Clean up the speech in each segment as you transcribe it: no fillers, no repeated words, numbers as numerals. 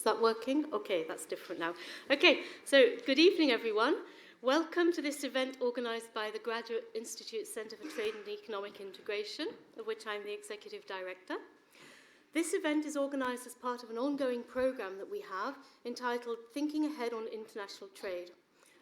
Is that working? Okay, that's different now. Okay, so good evening, everyone. Welcome to this event organised by the Graduate Institute Centre for Trade and Economic Integration, of which I'm the Executive Director. This event is organised as part of an ongoing programme that we have entitled Thinking Ahead on International Trade.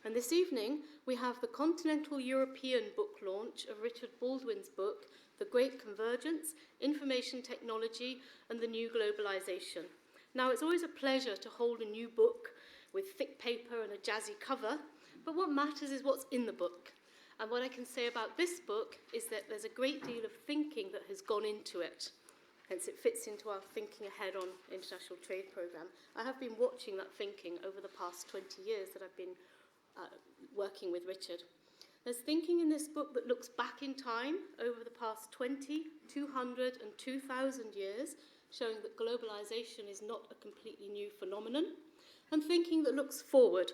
And this evening, we have the Continental European book launch of Richard Baldwin's book, The Great Convergence, Information Technology and the New Globalization. Now, it's always a pleasure to hold a new book with thick paper and a jazzy cover, but what matters is what's in the book. And what I can say about this book is that there's a great deal of thinking that has gone into it. Hence, it fits into our Thinking Ahead on International Trade programme. I have been watching that thinking over the past 20 years that I've been working with Richard. There's thinking in this book that looks back in time over the past 20, 200 and 2,000 years, showing that globalization is not a completely new phenomenon, and thinking that looks forward,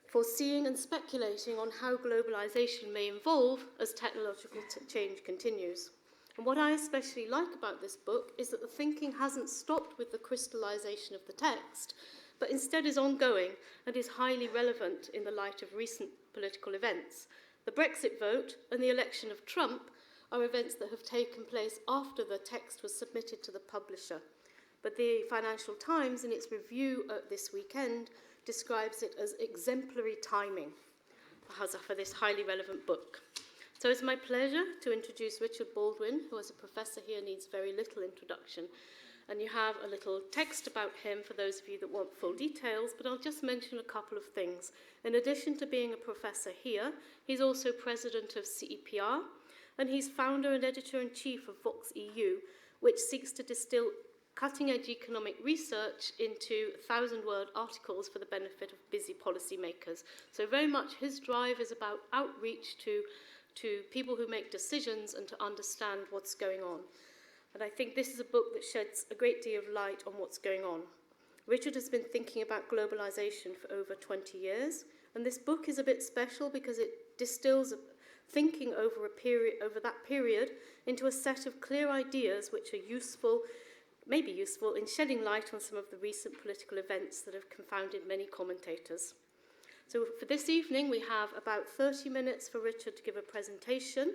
foreseeing and speculating on how globalization may evolve as technological change continues. And what I especially like about this book is that the thinking hasn't stopped with the crystallization of the text, but instead is ongoing and is highly relevant in the light of recent political events. The Brexit vote and the election of Trump are events that have taken place after the text was submitted to the publisher. But the Financial Times, in its review this weekend, describes it as exemplary timing for this highly relevant book. So it's my pleasure to introduce Richard Baldwin, who as a professor here needs very little introduction. And you have a little text about him for those of you that want full details, but I'll just mention a couple of things. In addition to being a professor here, he's also president of CEPR, and he's founder and editor-in-chief of Vox EU, which seeks to distill cutting-edge economic research into 1,000-word articles for the benefit of busy policymakers. So very much his drive is about outreach to people who make decisions and to understand what's going on. And I think this is a book that sheds a great deal of light on what's going on. Richard has been thinking about globalization for over 20 years, and this book is a bit special because it distills thinking over that period into a set of clear ideas which are useful, maybe useful, in shedding light on some of the recent political events that have confounded many commentators. So for this evening, we have about 30 minutes for Richard to give a presentation,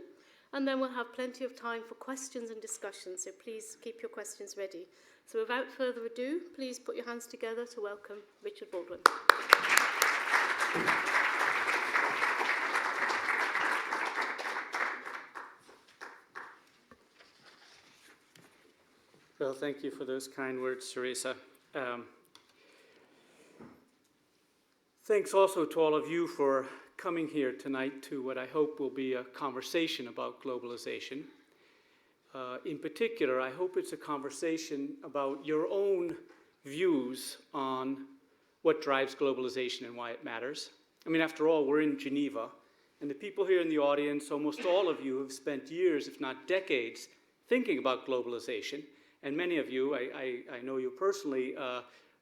and then we'll have plenty of time for questions and discussions, so please keep your questions ready. So without further ado, please put your hands together to welcome Richard Baldwin. Well, thank you for those kind words, Teresa. Thanks also to all of you for coming here tonight to what I hope will be a conversation about globalization. In particular, I hope it's a conversation about your own views on what drives globalization and why it matters. I mean, after all, we're in Geneva, and the people here in the audience, almost all of you have spent years, if not decades, thinking about globalization, and many of you, I know you personally,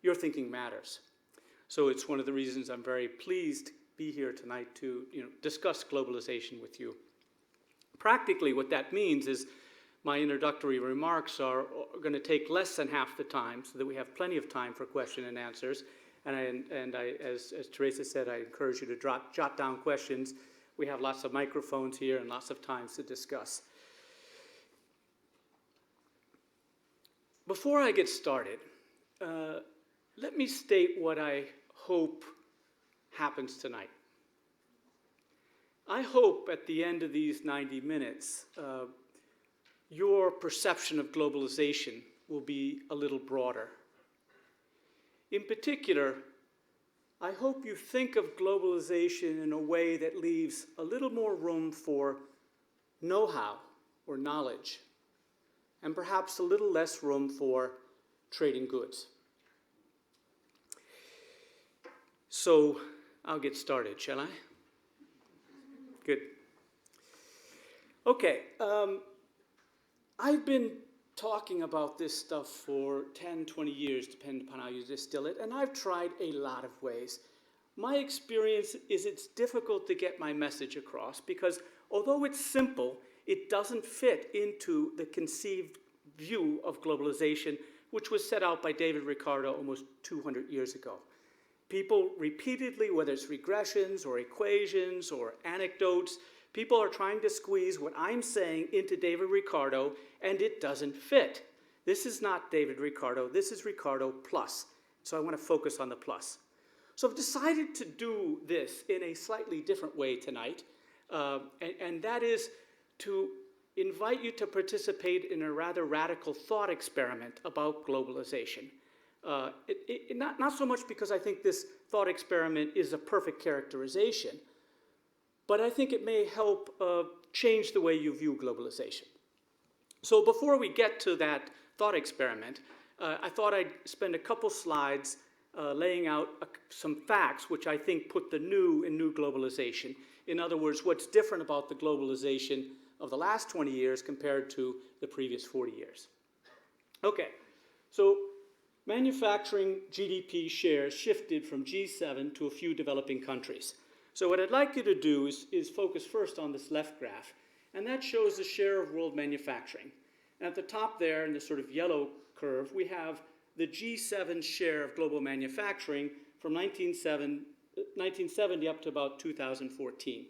your thinking matters. So it's one of the reasons I'm very pleased to be here tonight to discuss globalization with you. Practically what that means is my introductory remarks are going to take less than half the time so that we have plenty of time for question and answers. And as Teresa said, I encourage you to jot down questions. We have lots of microphones here and lots of times to discuss. Before I get started, let me state what I hope happens tonight. I hope at the end of these 90 minutes, your perception of globalization will be a little broader. In particular, I hope you think of globalization in a way that leaves a little more room for know-how or knowledge, and perhaps a little less room for trading goods. So I'll get started, shall I? Good. Okay, I've been talking about this stuff for 10, 20 years, depending upon how you distill it, and I've tried a lot of ways. My experience is it's difficult to get my message across because although it's simple, it doesn't fit into the conceived view of globalization which was set out by David Ricardo almost 200 years ago. People repeatedly, whether it's regressions or equations or anecdotes, people are trying to squeeze what I'm saying into David Ricardo, and it doesn't fit. This is not David Ricardo, this is Ricardo plus. So I want to focus on the plus. So I've decided to do this in a slightly different way tonight, and that is to invite you to participate in a rather radical thought experiment about globalization. Not so much because I think this thought experiment is a perfect characterization, but I think it may help change the way you view globalization. So before we get to that thought experiment, I thought I'd spend a couple slides laying out some facts which I think put the new in new globalization. In other words, what's different about the globalization of the last 20 years compared to the previous 40 years. Okay, so manufacturing GDP shares shifted from G7 to a few developing countries. So what I'd like you to do is focus first on this left graph, and that shows the share of world manufacturing. And at the top there, in the sort of yellow curve, we have the G7 share of global manufacturing from 1970 up to about 2014.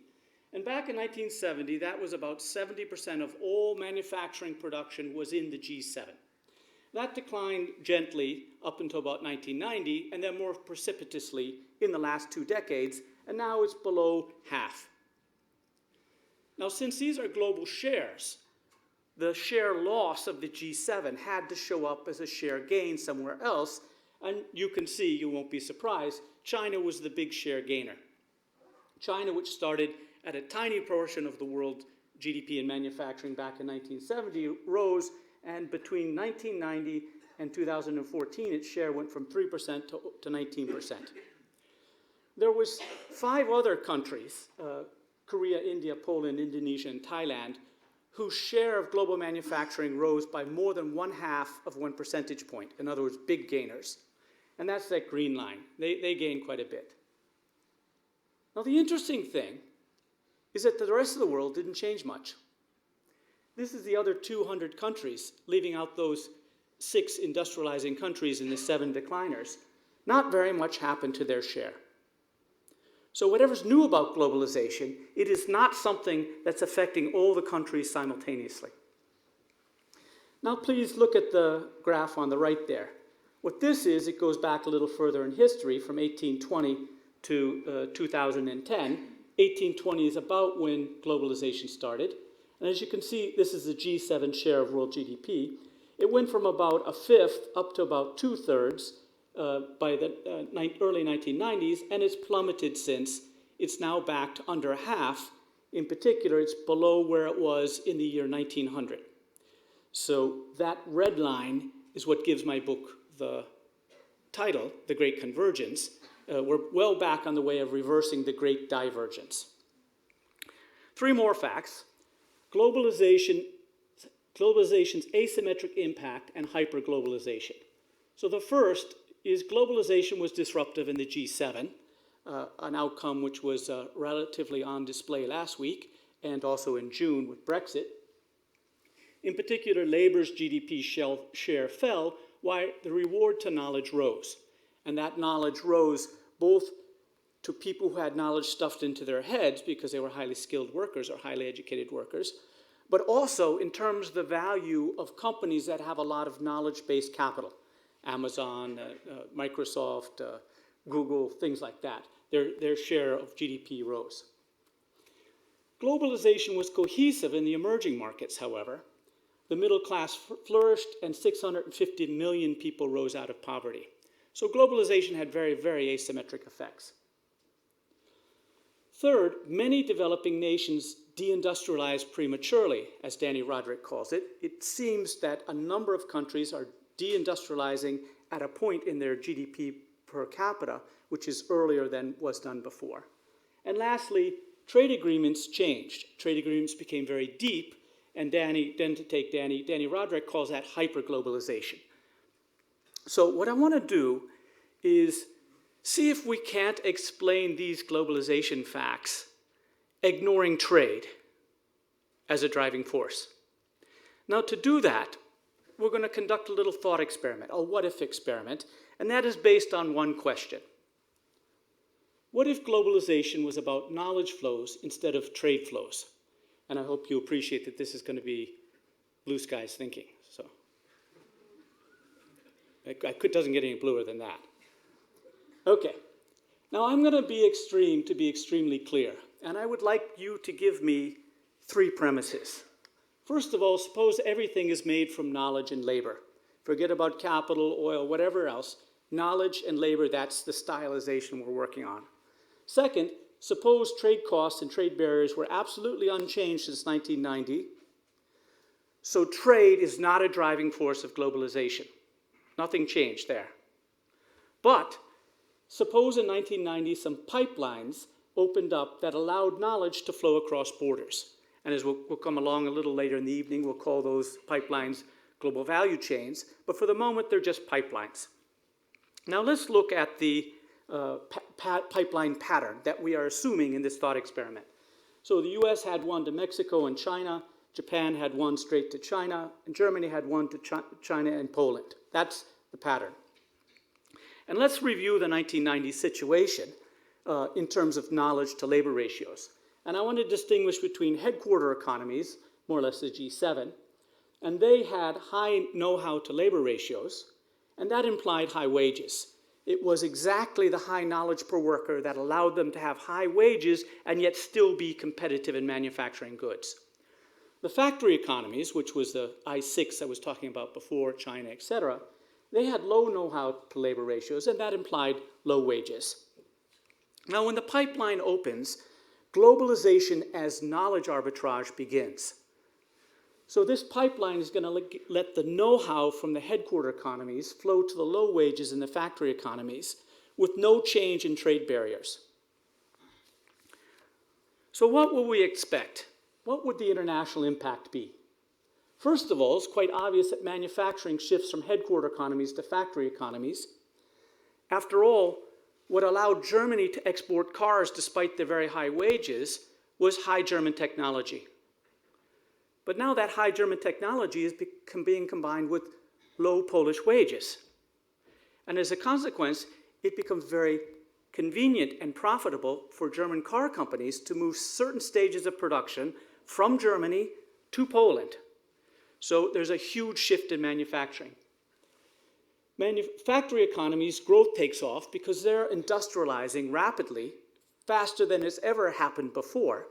And back in 1970, that was about 70% of all manufacturing production was in the G7. That declined gently up until about 1990, and then more precipitously in the last 2 decades, and now it's below half. Now, since these are global shares, the share loss of the G7 had to show up as a share gain somewhere else, and you can see, you won't be surprised, China was the big share gainer. China, which started at a tiny portion of the world GDP in manufacturing back in 1970, rose, and between 1990 and 2014, its share went from 3% to 19%. There was 5 other countries, Korea, India, Poland, Indonesia, and Thailand, whose share of global manufacturing rose by more than 1/2 of 1 percentage point. In other words, big gainers. And that's that green line. They gained quite a bit. Now, the interesting thing is that the rest of the world didn't change much. This is the other 200 countries, leaving out those 6 industrializing countries and the 7 decliners. Not very much happened to their share. So whatever's new about globalization, it is not something that's affecting all the countries simultaneously. Now please look at the graph on the right there. What this is, it goes back a little further in history from 1820 to 2010. 1820 is about when globalization started. And as you can see, this is the G7 share of world GDP. It went from about 1/5 up to about 2/3 by the early 1990s, and it's plummeted since. It's now back to under 1/2. In particular, it's below where it was in the year 1900. So that red line is what gives my book the title, The Great Convergence. We're well back on the way of reversing the Great Divergence. 3 more facts. Globalization's asymmetric impact and hyperglobalization. So the first is globalization was disruptive in the G7, an outcome which was relatively on display last week and also in June with Brexit. In particular, labor's GDP share fell while the reward to knowledge rose. And that knowledge rose both to people who had knowledge stuffed into their heads because they were highly skilled workers or highly educated workers, but also in terms of the value of companies that have a lot of knowledge-based capital. Amazon, Microsoft, Google, things like that. Their share of GDP rose. Globalization was cohesive in the emerging markets, however. The middle class flourished and 650 million people rose out of poverty. So globalization had very, very asymmetric effects. Third, many developing nations deindustrialized prematurely, as Danny Roderick calls it. It seems that a number of countries are deindustrializing at a point in their GDP per capita, which is earlier than was done before. And lastly, trade agreements changed. Trade agreements became very deep, and Danny Roderick calls that hyperglobalization. So what I want to do is see if we can't explain these globalization facts ignoring trade as a driving force. Now, to do that, we're going to conduct a little thought experiment, a what-if experiment, and that is based on one question. What if globalization was about knowledge flows instead of trade flows? And I hope you appreciate that this is going to be blue skies thinking. So it doesn't get any bluer than that. Okay. Now I'm going to be extremely clear, and I would like you to give me 3 premises. First of all, suppose everything is made from knowledge and labor. Forget about capital, oil, whatever else. Knowledge and labor, that's the stylization we're working on. Second, suppose trade costs and trade barriers were absolutely unchanged since 1990. So trade is not a driving force of globalization. Nothing changed there. But suppose in 1990 some pipelines opened up that allowed knowledge to flow across borders. And as we'll come along a little later in the evening, we'll call those pipelines global value chains. But for the moment, they're just pipelines. Now let's look at the pipeline pattern that we are assuming in this thought experiment. So the US had one to Mexico and China, Japan had one straight to China, and Germany had one to China and Poland. That's the pattern. And let's review the 1990 situation in terms of knowledge to labor ratios. And I want to distinguish between headquarter economies, more or less the G7, and they had high know-how to labor ratios, and that implied high wages. It was exactly the high knowledge per worker that allowed them to have high wages and yet still be competitive in manufacturing goods. The factory economies, which was the I6 I was talking about before, China, etc., they had low know-how to labor ratios, and that implied low wages. Now, when the pipeline opens, globalization as knowledge arbitrage begins. So this pipeline is going to let the know-how from the headquarter economies flow to the low wages in the factory economies with no change in trade barriers. So what will we expect? What would the international impact be? First of all, it's quite obvious that manufacturing shifts from headquarter economies to factory economies. After all, what allowed Germany to export cars despite their very high wages was high German technology. But now that high German technology is being combined with low Polish wages. And as a consequence, it becomes very convenient and profitable for German car companies to move certain stages of production from Germany to Poland. So there's a huge shift in manufacturing. Factory economies' growth takes off because they're industrializing rapidly, faster than has ever happened before.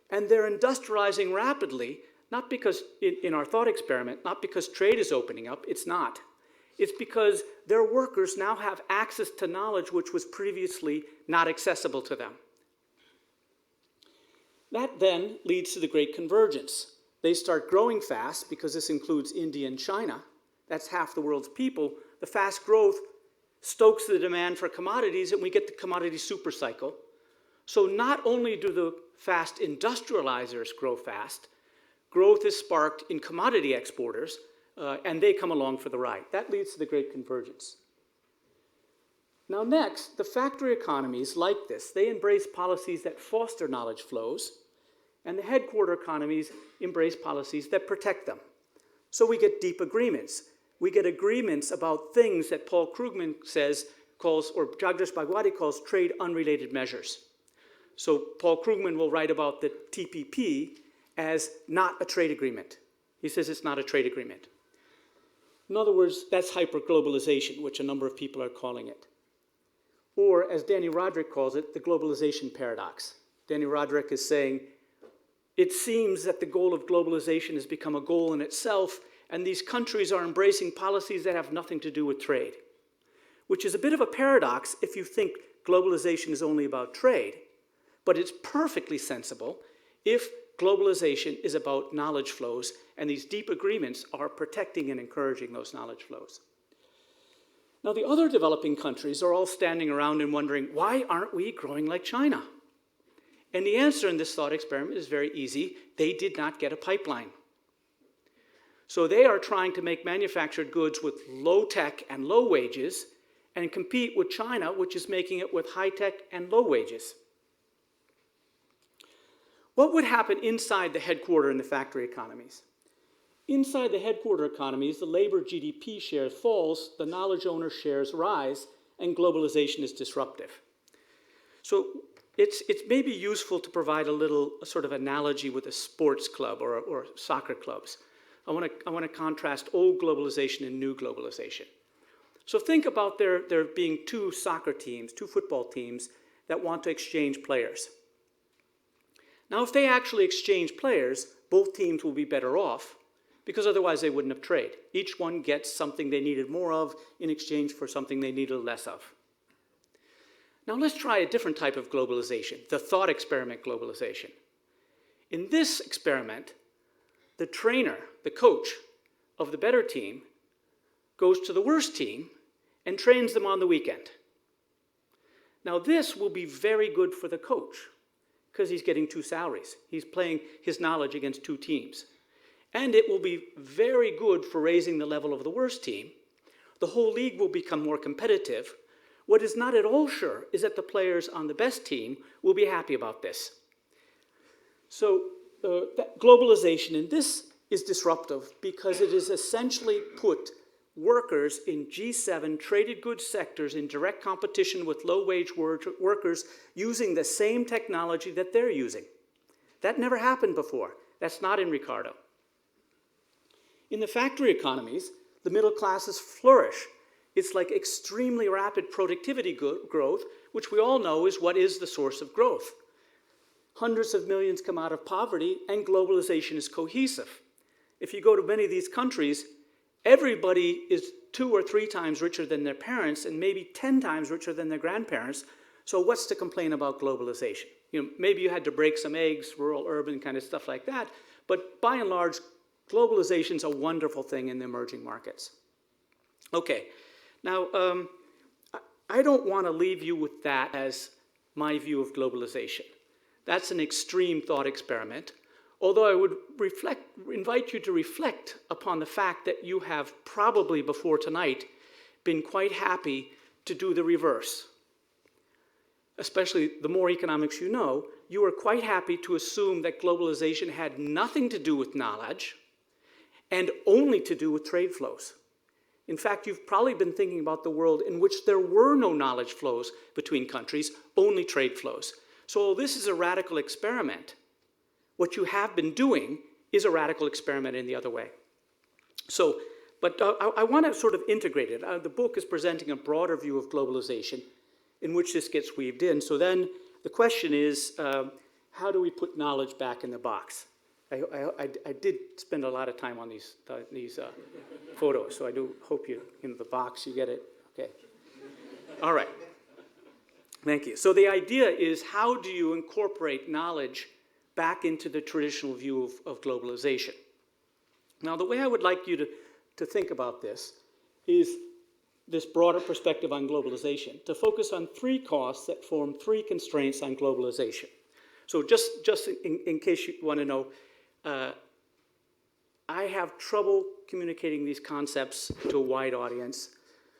And they're industrializing rapidly, not because, in our thought experiment, not because trade is opening up, it's not. It's because their workers now have access to knowledge which was previously not accessible to them. That then leads to the Great Convergence. They start growing fast because this includes India and China. That's half the world's people. The fast growth stokes the demand for commodities, and we get the commodity supercycle. So not only do the fast industrializers grow fast, growth is sparked in commodity exporters, and they come along for the ride. That leads to the Great Convergence. Now next, the factory economies like this, they embrace policies that foster knowledge flows, and the headquarter economies embrace policies that protect them. So we get deep agreements. We get agreements about things that Paul Krugman calls, or Jagdish Bhagwati calls, trade unrelated measures. So Paul Krugman will write about the TPP as not a trade agreement. He says it's not a trade agreement. In other words, that's hyperglobalization, which a number of people are calling it. Or, as Danny Roderick calls it, the globalization paradox. Danny Roderick is saying, it seems that the goal of globalization has become a goal in itself, and these countries are embracing policies that have nothing to do with trade, which is a bit of a paradox if you think globalization is only about trade, but it's perfectly sensible if globalization is about knowledge flows, and these deep agreements are protecting and encouraging those knowledge flows. Now, the other developing countries are all standing around and wondering, why aren't we growing like China? And the answer in this thought experiment is very easy. They did not get a pipeline. So they are trying to make manufactured goods with low tech and low wages and compete with China, which is making it with high tech and low wages. What would happen inside the headquarter and the factory economies? Inside the headquarter economies, the labor GDP share falls, the knowledge owner shares rise, and globalization is disruptive. So it's maybe useful to provide a little sort of analogy with a sports club or soccer clubs. I want to contrast old globalization and new globalization. So think about there being two soccer teams, two football teams that want to exchange players. Now, if they actually exchange players, both teams will be better off because otherwise they wouldn't have traded. Each one gets something they needed more of in exchange for something they needed less of. Now let's try a different type of globalization, the thought experiment globalization. In this experiment, the trainer, the coach of the better team, goes to the worst team and trains them on the weekend. Now this will be very good for the coach because he's getting two salaries. He's playing his knowledge against two teams. And it will be very good for raising the level of the worst team. The whole league will become more competitive. What is not at all sure is that the players on the best team will be happy about this. So that globalization in this is disruptive because it has essentially put workers in G7 traded goods sectors in direct competition with low-wage workers using the same technology that they're using. That never happened before. That's not in Ricardo. In the factory economies, the middle classes flourish. It's like extremely rapid productivity growth, which we all know is what is the source of growth. Hundreds of millions come out of poverty, and globalization is cohesive. If you go to many of these countries, everybody is 2 or 3 times richer than their parents and maybe 10 times richer than their grandparents. So what's to complain about globalization? You know, maybe you had to break some eggs, rural, urban kind of stuff like that, but by and large, globalization is a wonderful thing in the emerging markets. Okay, now I don't want to leave you with that as my view of globalization. That's an extreme thought experiment. Although I would invite you to reflect upon the fact that you have probably before tonight been quite happy to do the reverse. Especially the more economics you know, you are quite happy to assume that globalization had nothing to do with knowledge and only to do with trade flows. In fact, you've probably been thinking about the world in which there were no knowledge flows between countries, only trade flows. So this is a radical experiment. What you have been doing is a radical experiment in the other way. So, but I want to sort of integrate it. The book is presenting a broader view of globalization in which this gets weaved in. So then the question is, how do we put knowledge back in the box? I did spend a lot of time on these photos, so I do hope in the box you get it. Okay. All right. Thank you. So the idea is, how do you incorporate knowledge back into the traditional view of globalization? Now, the way I would like you to think about this is this broader perspective on globalization, to focus on 3 costs that form 3 constraints on globalization. So just in case you want to know, I have trouble communicating these concepts to a wide audience,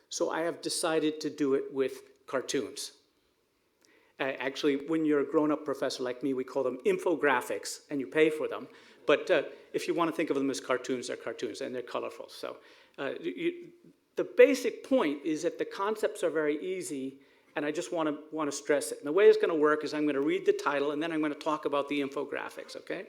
so I have decided to do it with cartoons. Actually, when you're a grown-up professor like me, we call them infographics, and you pay for them. But if you want to think of them as cartoons, they're cartoons, and they're colorful. So the basic point is that the concepts are very easy, and I just want to stress it. And the way it's going to work is I'm going to read the title, and then I'm going to talk about the infographics, okay?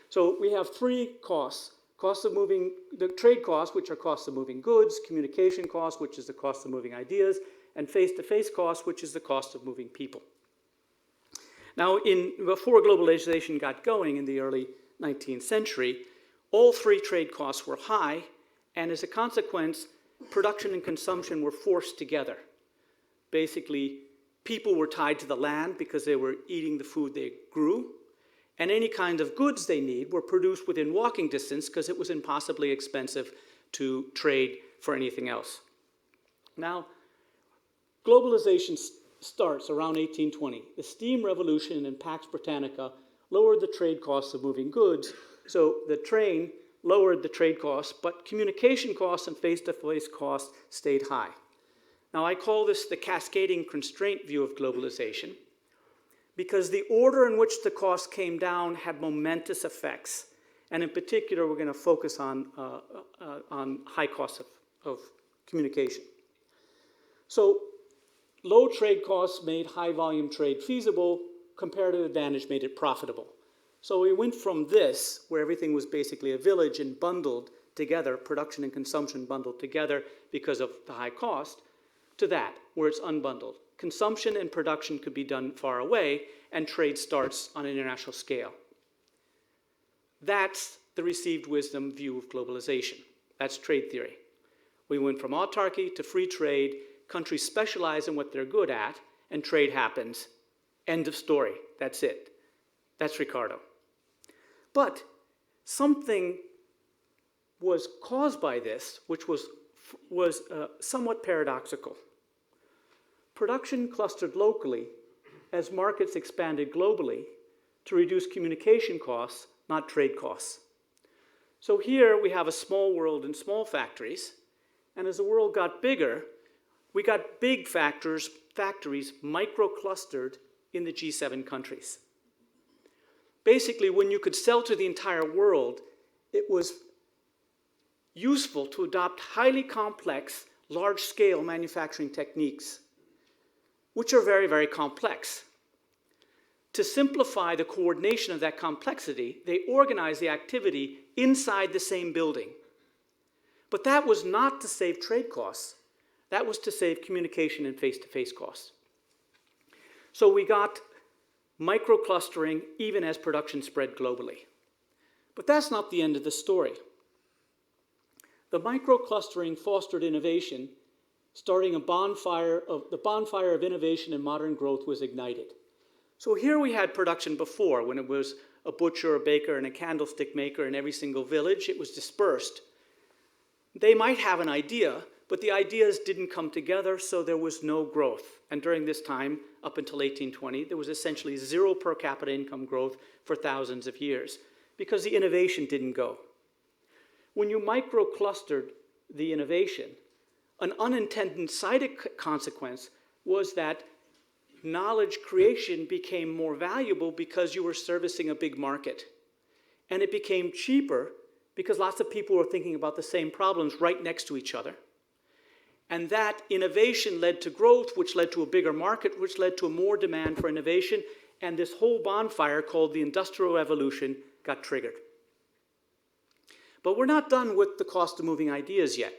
So we have 3 costs. The trade costs, which are costs of moving goods, communication costs, which is the cost of moving ideas, and face-to-face costs, which is the cost of moving people. Now, before globalization got going in the early 19th century, all 3 trade costs were high, and as a consequence, production and consumption were forced together. Basically, people were tied to the land because they were eating the food they grew, and any kind of goods they need were produced within walking distance because it was impossibly expensive to trade for anything else. Now, globalization starts around 1820. The steam revolution in Pax Britannica lowered the trade costs of moving goods, so the train lowered the trade costs, but communication costs and face-to-face costs stayed high. Now, I call this the cascading constraint view of globalization because the order in which the costs came down had momentous effects. And in particular, we're going to focus on high costs of communication. So low trade costs made high volume trade feasible. Comparative advantage made it profitable. So we went from this, where everything was basically a village and bundled together, production and consumption bundled together because of the high cost, to that, where it's unbundled. Consumption and production could be done far away, and trade starts on an international scale. That's the received wisdom view of globalization. That's trade theory. We went from autarky to free trade. Countries specialize in what they're good at, and trade happens. End of story. That's it. That's Ricardo. But something was caused by this, which was somewhat paradoxical. Production clustered locally as markets expanded globally to reduce communication costs, not trade costs. So here we have a small world and small factories, and as the world got bigger, we got big factories micro-clustered in the G7 countries. Basically, when you could sell to the entire world, it was useful to adopt highly complex, large-scale manufacturing techniques, which are very, very complex. To simplify the coordination of that complexity, they organized the activity inside the same building. But that was not to save trade costs. That was to save communication and face-to-face costs. So we got micro-clustering even as production spread globally. But that's not the end of the story. The micro-clustering fostered innovation, starting the bonfire of innovation and modern growth was ignited. So here we had production before, when it was a butcher, a baker, and a candlestick maker in every single village. It was dispersed. They might have an idea, but the ideas didn't come together, so there was no growth. And during this time, up until 1820, there was essentially zero per capita income growth for thousands of years, because the innovation didn't go. When you micro-clustered the innovation, an unintended side consequence was that knowledge creation became more valuable because you were servicing a big market. And it became cheaper because lots of people were thinking about the same problems right next to each other. And that innovation led to growth, which led to a bigger market, which led to more demand for innovation, and this whole bonfire called the Industrial Revolution got triggered. But we're not done with the cost of moving ideas yet.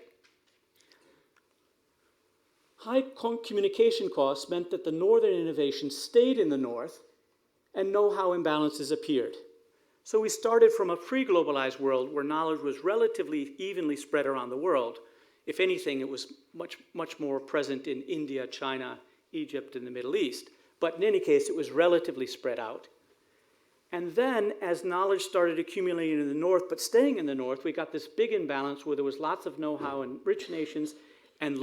High communication costs meant that the northern innovation stayed in the north and know-how imbalances appeared. So we started from a pre-globalized world where knowledge was relatively evenly spread around the world. If anything, it was much more present in India, China, Egypt, and the Middle East. But in any case, it was relatively spread out. And then, as knowledge started accumulating in the north, but staying in the north, we got this big imbalance where there was lots of know-how in rich nations and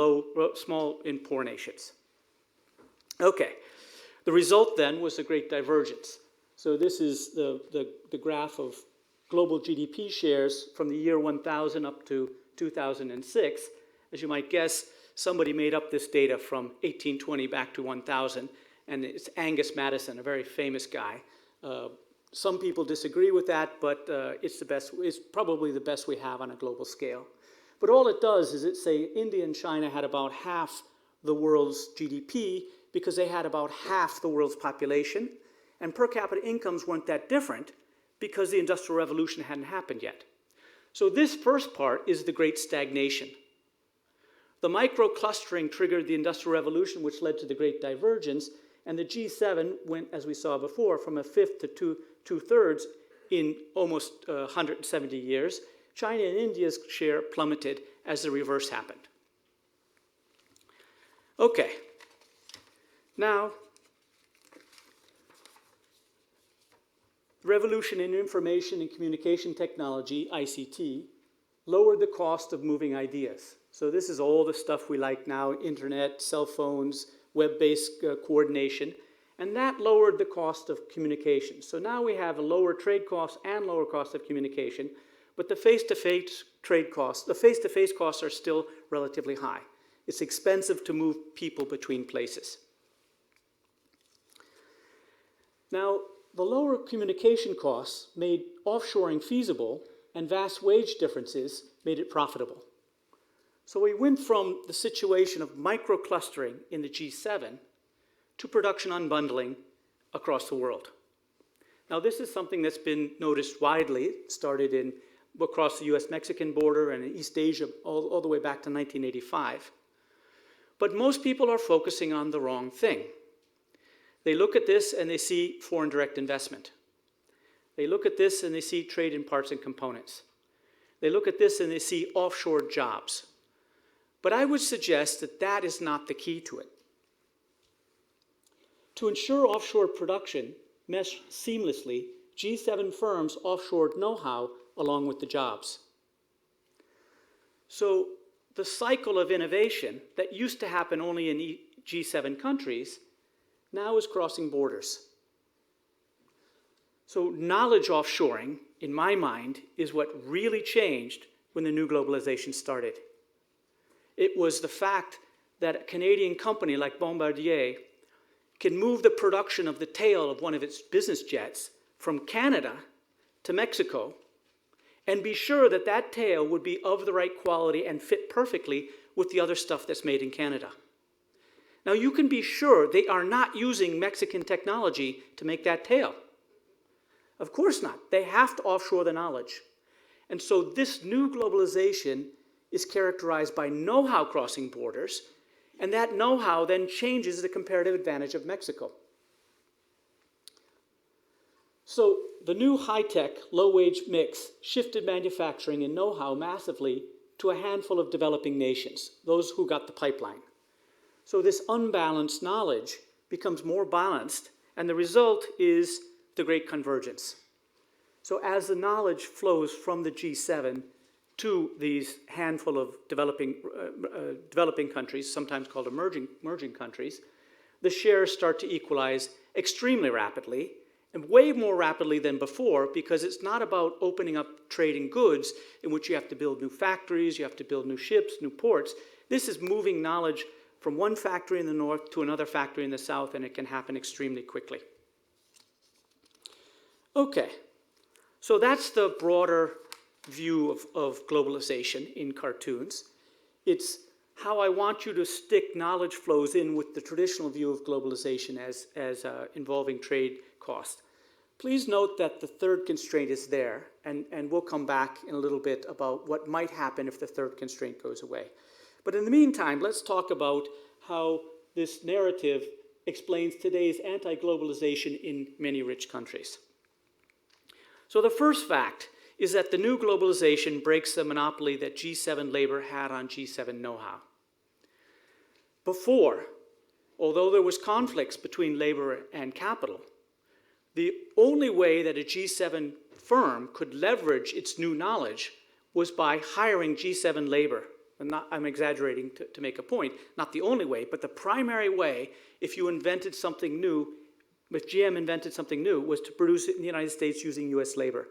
small in poor nations. Okay, the result then was the Great Divergence. So this is the graph of global GDP shares from the year 1000 up to 2006. As you might guess, somebody made up this data from 1820 back to 1000, and it's Angus Madison, a very famous guy. Some people disagree with that, but it's probably the best we have on a global scale. But all it does is it say India and China had about half the world's GDP because they had about half the world's population, and per capita incomes weren't that different because the Industrial Revolution hadn't happened yet. So this first part is the Great Stagnation. The micro-clustering triggered the Industrial Revolution, which led to the Great Divergence, and the G7 went, as we saw before, from a fifth to two-thirds in almost 170 years. China and India's share plummeted as the reverse happened. Okay, now, revolution in information and communication technology, ICT, lowered the cost of moving ideas. So this is all the stuff we like now, internet, cell phones, web-based coordination, and that lowered the cost of communication. So now we have a lower trade cost and lower cost of communication, but the face-to-face trade costs, the face-to-face costs are still relatively high. It's expensive to move people between places. Now, the lower communication costs made offshoring feasible, and vast wage differences made it profitable. So we went from the situation of micro-clustering in the G7 to production unbundling across the world. Now, this is something that's been noticed widely. It started across the US-Mexican border and in East Asia all the way back to 1985. But most people are focusing on the wrong thing. They look at this and they see foreign direct investment. They look at this and they see trade in parts and components. They look at this and they see offshore jobs. But I would suggest that that is not the key to it. To ensure offshore production mesh seamlessly, G7 firms offshored know-how along with the jobs. So the cycle of innovation that used to happen only in G7 countries now is crossing borders. So knowledge offshoring, in my mind, is what really changed when the new globalization started. It was the fact that a Canadian company like Bombardier can move the production of the tail of one of its business jets from Canada to Mexico and be sure that that tail would be of the right quality and fit perfectly with the other stuff that's made in Canada. Now, you can be sure they are not using Mexican technology to make that tail. Of course not. They have to offshore the knowledge. And so this new globalization is characterized by know-how crossing borders, and that know-how then changes the comparative advantage of Mexico. So the new high-tech, low-wage mix shifted manufacturing and know-how massively to a handful of developing nations, those who got the pipeline. So this unbalanced knowledge becomes more balanced, and the result is the Great Convergence. So as the knowledge flows from the G7 to these handful of developing countries, sometimes called emerging countries, the shares start to equalize extremely rapidly, and way more rapidly than before, because it's not about opening up trade in goods in which you have to build new factories, you have to build new ships, new ports. This is moving knowledge from one factory in the north to another factory in the south, and it can happen extremely quickly. Okay, so that's the broader view of globalization in cartoons. It's how I want you to stick knowledge flows in with the traditional view of globalization as involving trade cost. Please note that the third constraint is there, and we'll come back in a little bit about what might happen if the third constraint goes away. But in the meantime, let's talk about how this narrative explains today's anti-globalization in many rich countries. So the first fact is that the new globalization breaks the monopoly that G7 labor had on G7 know-how. Before, although there was conflicts between labor and capital, the only way that a G7 firm could leverage its new knowledge was by hiring G7 labor. I'm exaggerating to make a point. Not the only way, but the primary way, if you invented something new, if GM invented something new, was to produce it in the United States using US labor.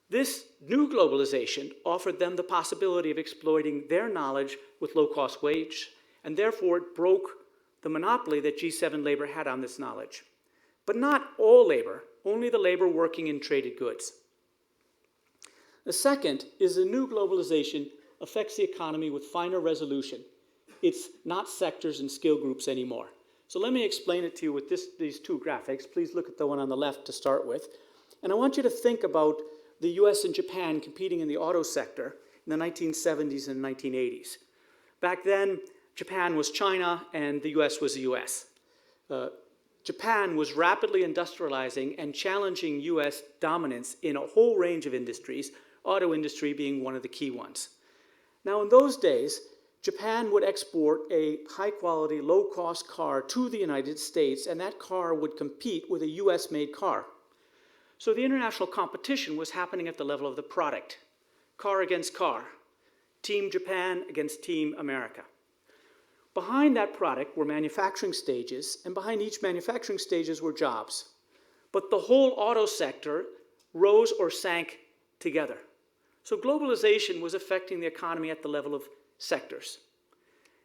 This new globalization offered them the possibility of exploiting their knowledge with low-cost wage, and therefore it broke the monopoly that G7 labor had on this knowledge. But not all labor, only the labor working in traded goods. The second is the new globalization affects the economy with finer resolution. It's not sectors and skill groups anymore. So let me explain it to you with these two graphics. Please look at the one on the left to start with. And I want you to think about the US and Japan competing in the auto sector in the 1970s and 1980s. Back then, Japan was China and the US was the US. Japan was rapidly industrializing and challenging US dominance in a whole range of industries, auto industry being one of the key ones. Now, in those days, Japan would export a high-quality, low-cost car to the United States, and that car would compete with a US-made car. So the international competition was happening at the level of the product. Car against car. Team Japan against Team America. Behind that product were manufacturing stages, and behind each manufacturing stages were jobs. But the whole auto sector rose or sank together. So globalization was affecting the economy at the level of sectors.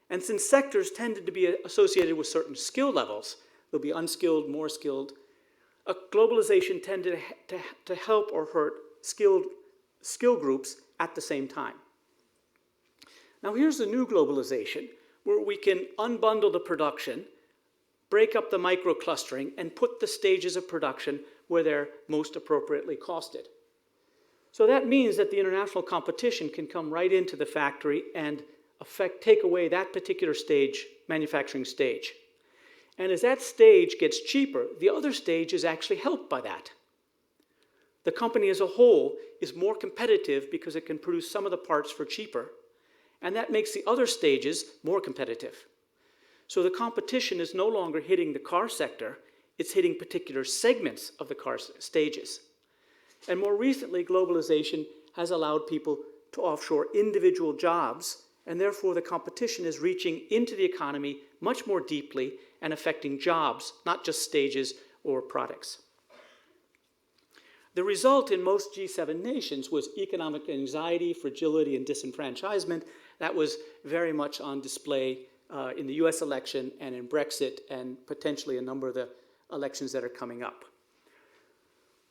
And since sectors tended to be associated with certain skill levels, there'll be unskilled, more skilled, globalization tended to help or hurt skill groups at the same time. Now here's the new globalization, where we can unbundle the production, break up the microclustering, and put the stages of production where they're most appropriately costed. So that means that the international competition can come right into the factory and take away that particular stage, manufacturing stage. And as that stage gets cheaper, the other stage is actually helped by that. The company as a whole is more competitive because it can produce some of the parts for cheaper, and that makes the other stages more competitive. So the competition is no longer hitting the car sector, it's hitting particular segments of the car stages. And more recently, globalization has allowed people to offshore individual jobs, and therefore the competition is reaching into the economy much more deeply and affecting jobs, not just stages or products. The result in most G7 nations was economic anxiety, fragility, and disenfranchisement. That was very much on display in the US election and in Brexit and potentially a number of the elections that are coming up.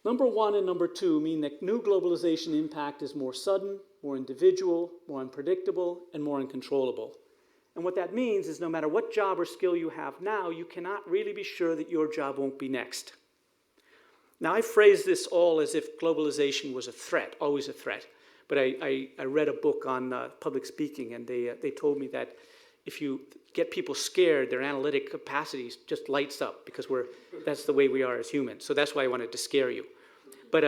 Number one and number two mean that new globalization impact is more sudden, more individual, more unpredictable, and more uncontrollable. And what that means is no matter what job or skill you have now, you cannot really be sure that your job won't be next. Now, I phrase this all as if globalization was a threat, always a threat. But I read a book on public speaking, and they told me that if you get people scared, their analytic capacity just lights up because that's the way we are as humans. So that's why I wanted to scare you. But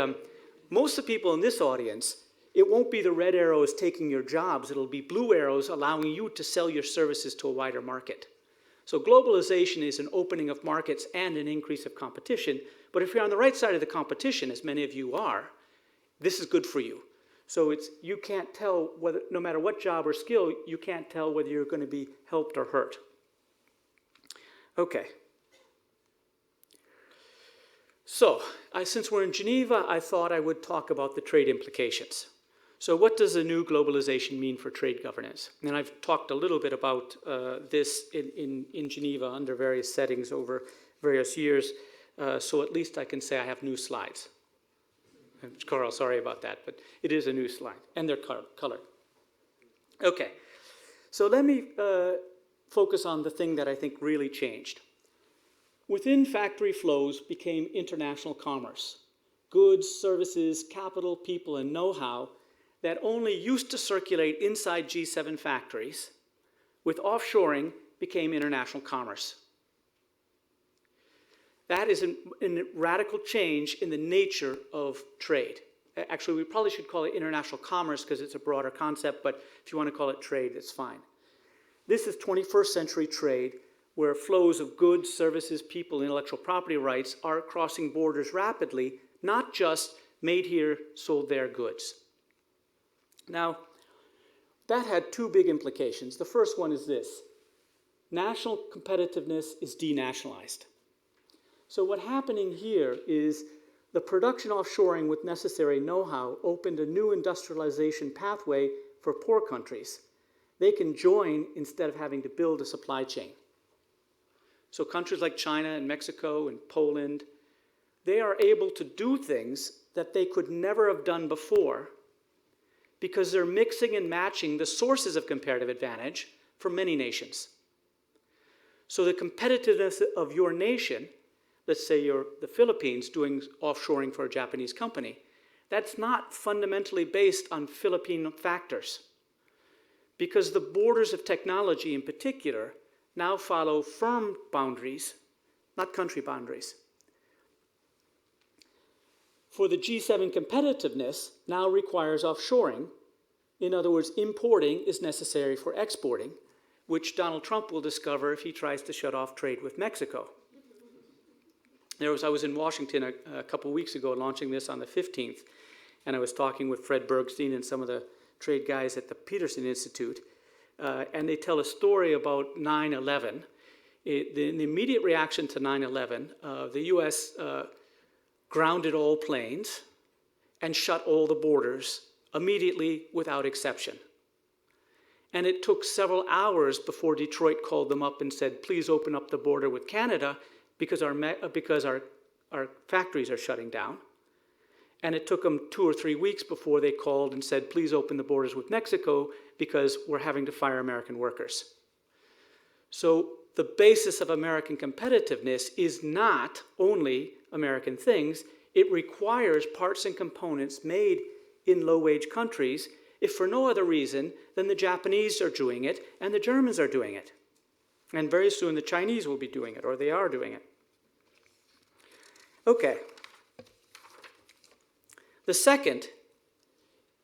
most of the people in this audience, it won't be the red arrows taking your jobs. It'll be blue arrows allowing you to sell your services to a wider market. So globalization is an opening of markets and an increase of competition. But if you're on the right side of the competition, as many of you are, this is good for you. So you can't tell whether, no matter what job or skill, you can't tell whether you're going to be helped or hurt. Okay. So, since we're in Geneva, I thought I would talk about the trade implications. So what does the new globalization mean for trade governance? And I've talked a little bit about this in Geneva under various settings over various years, so at least I can say I have new slides. Carl, sorry about that, but it is a new slide, and they're colored. Okay, so let me focus on the thing that I think really changed. Within factory flows became international commerce. Goods, services, capital, people, and know-how that only used to circulate inside G7 factories, with offshoring, became international commerce. That is a radical change in the nature of trade. Actually, we probably should call it international commerce because it's a broader concept, but if you want to call it trade, it's fine. This is 21st century trade where flows of goods, services, people, intellectual property rights are crossing borders rapidly, not just made here, sold there goods. Now, that had two big implications. The first one is this: national competitiveness is denationalized. So what's happening here is the production offshoring with necessary know-how opened a new industrialization pathway for poor countries. They can join instead of having to build a supply chain. So countries like China and Mexico and Poland, they are able to do things that they could never have done before because they're mixing and matching the sources of comparative advantage for many nations. So the competitiveness of your nation, let's say you're the Philippines doing offshoring for a Japanese company, that's not fundamentally based on Philippine factors, because the borders of technology in particular now follow firm boundaries, not country boundaries. For the G7 competitiveness now requires offshoring. In other words, importing is necessary for exporting, which Donald Trump will discover if he tries to shut off trade with Mexico. I was in Washington a couple weeks ago launching this on the 15th, and I was talking with Fred Bergstein and some of the trade guys at the Peterson Institute, and they tell a story about 9/11. In the immediate reaction to 9/11, the US grounded all planes and shut all the borders immediately without exception. And it took several hours before Detroit called them up and said, please open up the border with Canada because our our factories are shutting down. And it took them 2 or 3 weeks before they called and said, please open the borders with Mexico because we're having to fire American workers. So the basis of American competitiveness is not only American things, it requires parts and components made in low-wage countries, if for no other reason than the Japanese are doing it and the Germans are doing it. And very soon the Chinese will be doing it, or they are doing it. Okay. The second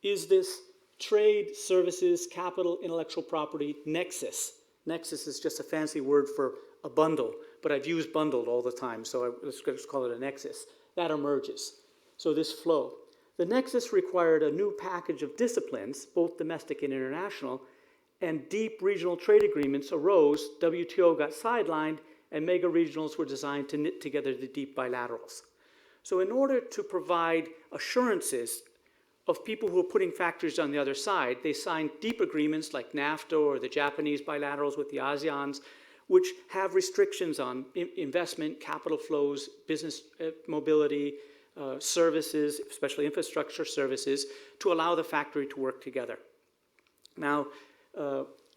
is this trade, services, capital, intellectual property nexus. Nexus is just a fancy word for a bundle, but I've used bundled all the time, so let's just call it a nexus. That emerges. So this flow. The nexus required a new package of disciplines, both domestic and international, and deep regional trade agreements arose. WTO got sidelined, and mega regionals were designed to knit together the deep bilaterals. So in order to provide assurances of people who are putting factories on the other side, they signed deep agreements like NAFTA or the Japanese bilaterals with the ASEANs, which have restrictions on investment, capital flows, business mobility, services, especially infrastructure services, to allow the factory to work together. Now,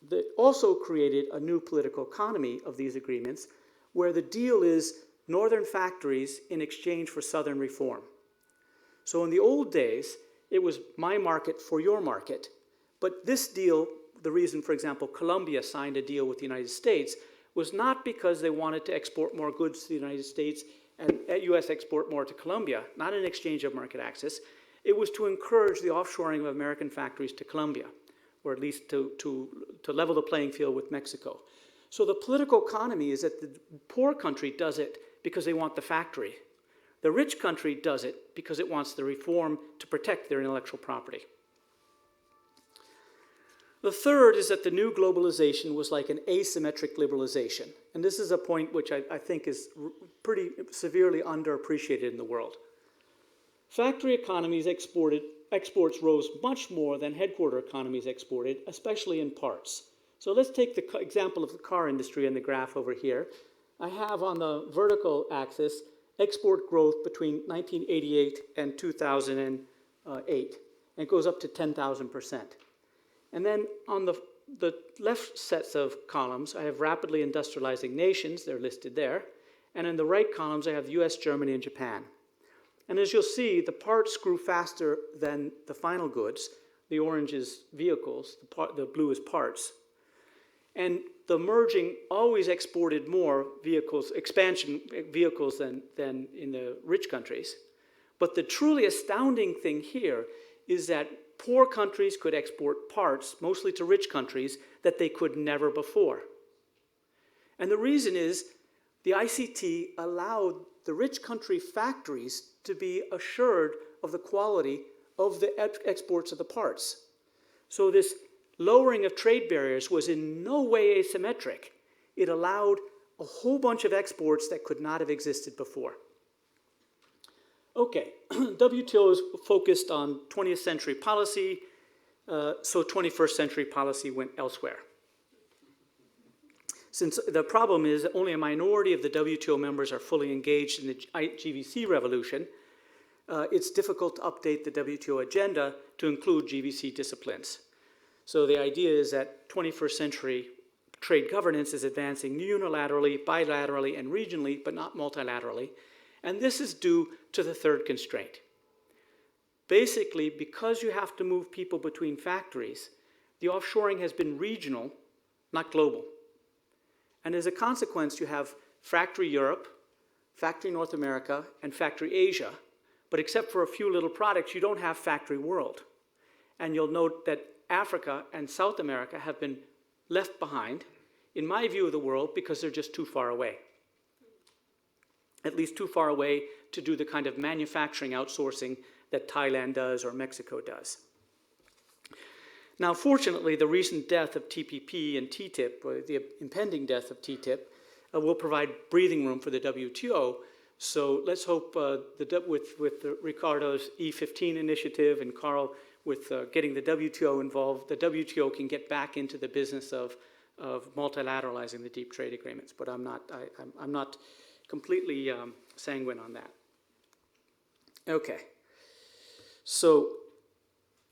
they also created a new political economy of these agreements where the deal is northern factories in exchange for southern reform. So in the old days, it was my market for your market. But this deal, the reason, for example, Colombia signed a deal with the United States was not because they wanted to export more goods to the United States and US export more to Colombia, not an exchange of market access. It was to encourage the offshoring of American factories to Colombia, or at least to level the playing field with Mexico. So the political economy is that the poor country does it because they want the factory. The rich country does it because it wants the reform to protect their intellectual property. The third is that the new globalization was like an asymmetric liberalization. And this is a point which I think is pretty severely underappreciated in the world. Factory economies exports rose much more than headquarter economies exported, especially in parts. So let's take the example of the car industry in the graph over here. I have on the vertical axis export growth between 1988 and 2008. And it goes up to 10,000%. And then on the left sets of columns, I have rapidly industrializing nations, they're listed there. And in the right columns, I have US, Germany, and Japan. And as you'll see, the parts grew faster than the final goods. The orange is vehicles, the blue is parts. And the merging always exported more vehicles, expansion vehicles than in the rich countries. But the truly astounding thing here is that poor countries could export parts, mostly to rich countries, that they could never before. And the reason is the ICT allowed the rich country factories to be assured of the quality of the exports of the parts. So this lowering of trade barriers was in no way asymmetric. It allowed a whole bunch of exports that could not have existed before. Okay, WTO is focused on 20th century policy, so 21st century policy went elsewhere. Since the problem is that only a minority of the WTO members are fully engaged in the GVC revolution, it's difficult to update the WTO agenda to include GVC disciplines. So the idea is that 21st century trade governance is advancing unilaterally, bilaterally, and regionally, but not multilaterally. And this is due to the third constraint. Basically, because you have to move people between factories, the offshoring has been regional, not global. And as a consequence, you have factory Europe, factory North America, and factory Asia. But except for a few little products, you don't have factory world. And you'll note that Africa and South America have been left behind, in my view of the world, because they're just too far away. At least too far away to do the kind of manufacturing outsourcing that Thailand does or Mexico does. Now, fortunately, the recent death of TPP and TTIP, or the impending death of TTIP, will provide breathing room for the WTO. So let's hope with Ricardo's E15 initiative and Carl with getting the WTO involved, the WTO can get back into the business of multilateralizing the deep trade agreements. But I'm not completely sanguine on that. Okay. So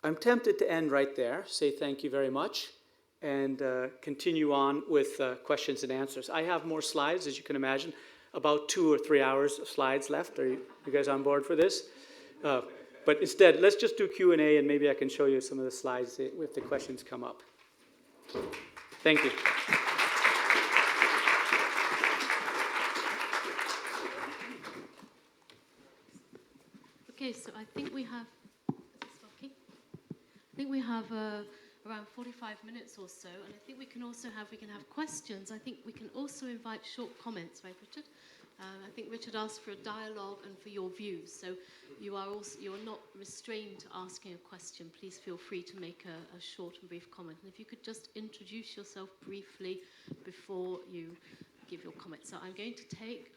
I'm tempted to end right there, say thank you very much, and continue on with questions and answers. I have more slides, as you can imagine, about 2 or 3 hours of slides left. Are you guys on board for this? But instead, let's just do Q&A, and maybe I can show you some of the slides if the questions come up. Thank you. Okay, so I think we have, is this working? I think we have around 45 minutes or so, and I think we can have questions. I think we can also invite short comments, right, Richard? I think Richard asked for a dialogue and for your views, so you're not restrained to asking a question. Please feel free to make a short and brief comment. And if you could just introduce yourself briefly before you give your comment. So I'm going to take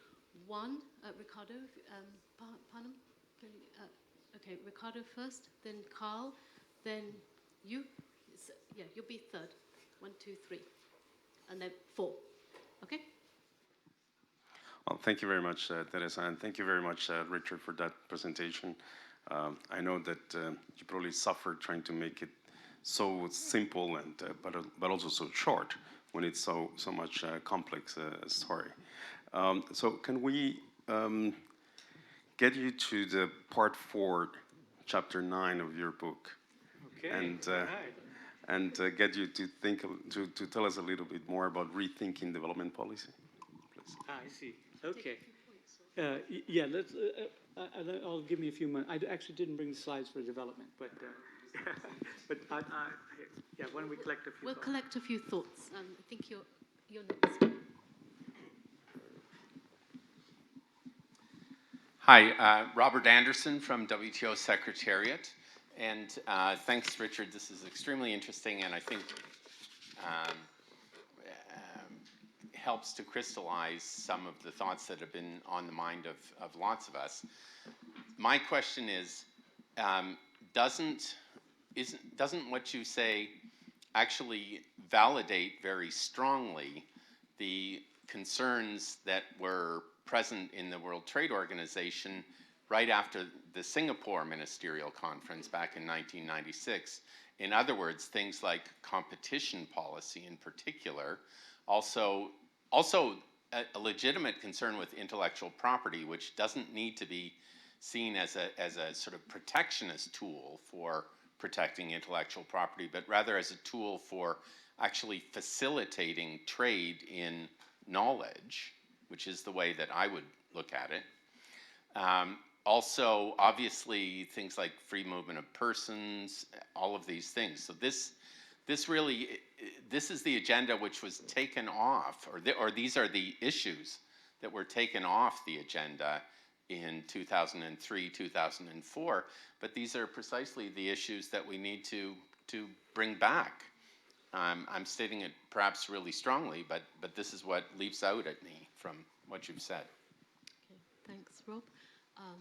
one, Ricardo, Panam? Okay, Ricardo first, then Carl, then you. Yeah, you'll be third. 1, 2, 3, and then 4. Okay? Well, thank you very much, Teresa, and thank you very much, Richard, for that presentation. I know that you probably suffered trying to make it so simple and but also so short when it's so much complex story. So can we get you to the part 4, chapter 9 of your book, Okay. and get you to think to tell us a little bit more about rethinking development policy, please. I see. Okay. Yeah, let's. I'll give me a few minutes. I actually didn't bring the slides for development, but yeah. Why don't we collect a few? We'll thoughts? collect a few thoughts. I think you're next. Hi, Robert Anderson from WTO Secretariat, and thanks, Richard. This is extremely interesting, and I think helps to crystallize some of the thoughts that have been on the mind of lots of us. My question is, doesn't what you say actually validate very strongly the concerns that were present in the World Trade Organization right after the Singapore Ministerial Conference back in 1996? In other words, things like competition policy in particular, also a legitimate concern with intellectual property, which doesn't need to be seen as a sort of protectionist tool for protecting intellectual property, but rather as a tool for actually facilitating trade in knowledge, which is the way that I would look at it. Also, obviously, things like free movement of persons, all of these things. So this is the agenda which was taken off, or these are the issues that were taken off the agenda in 2003, 2004. But these are precisely the issues that we need to bring back. I'm stating it perhaps really strongly, but this is what leaps out at me from what you've said. Okay, thanks, Rob.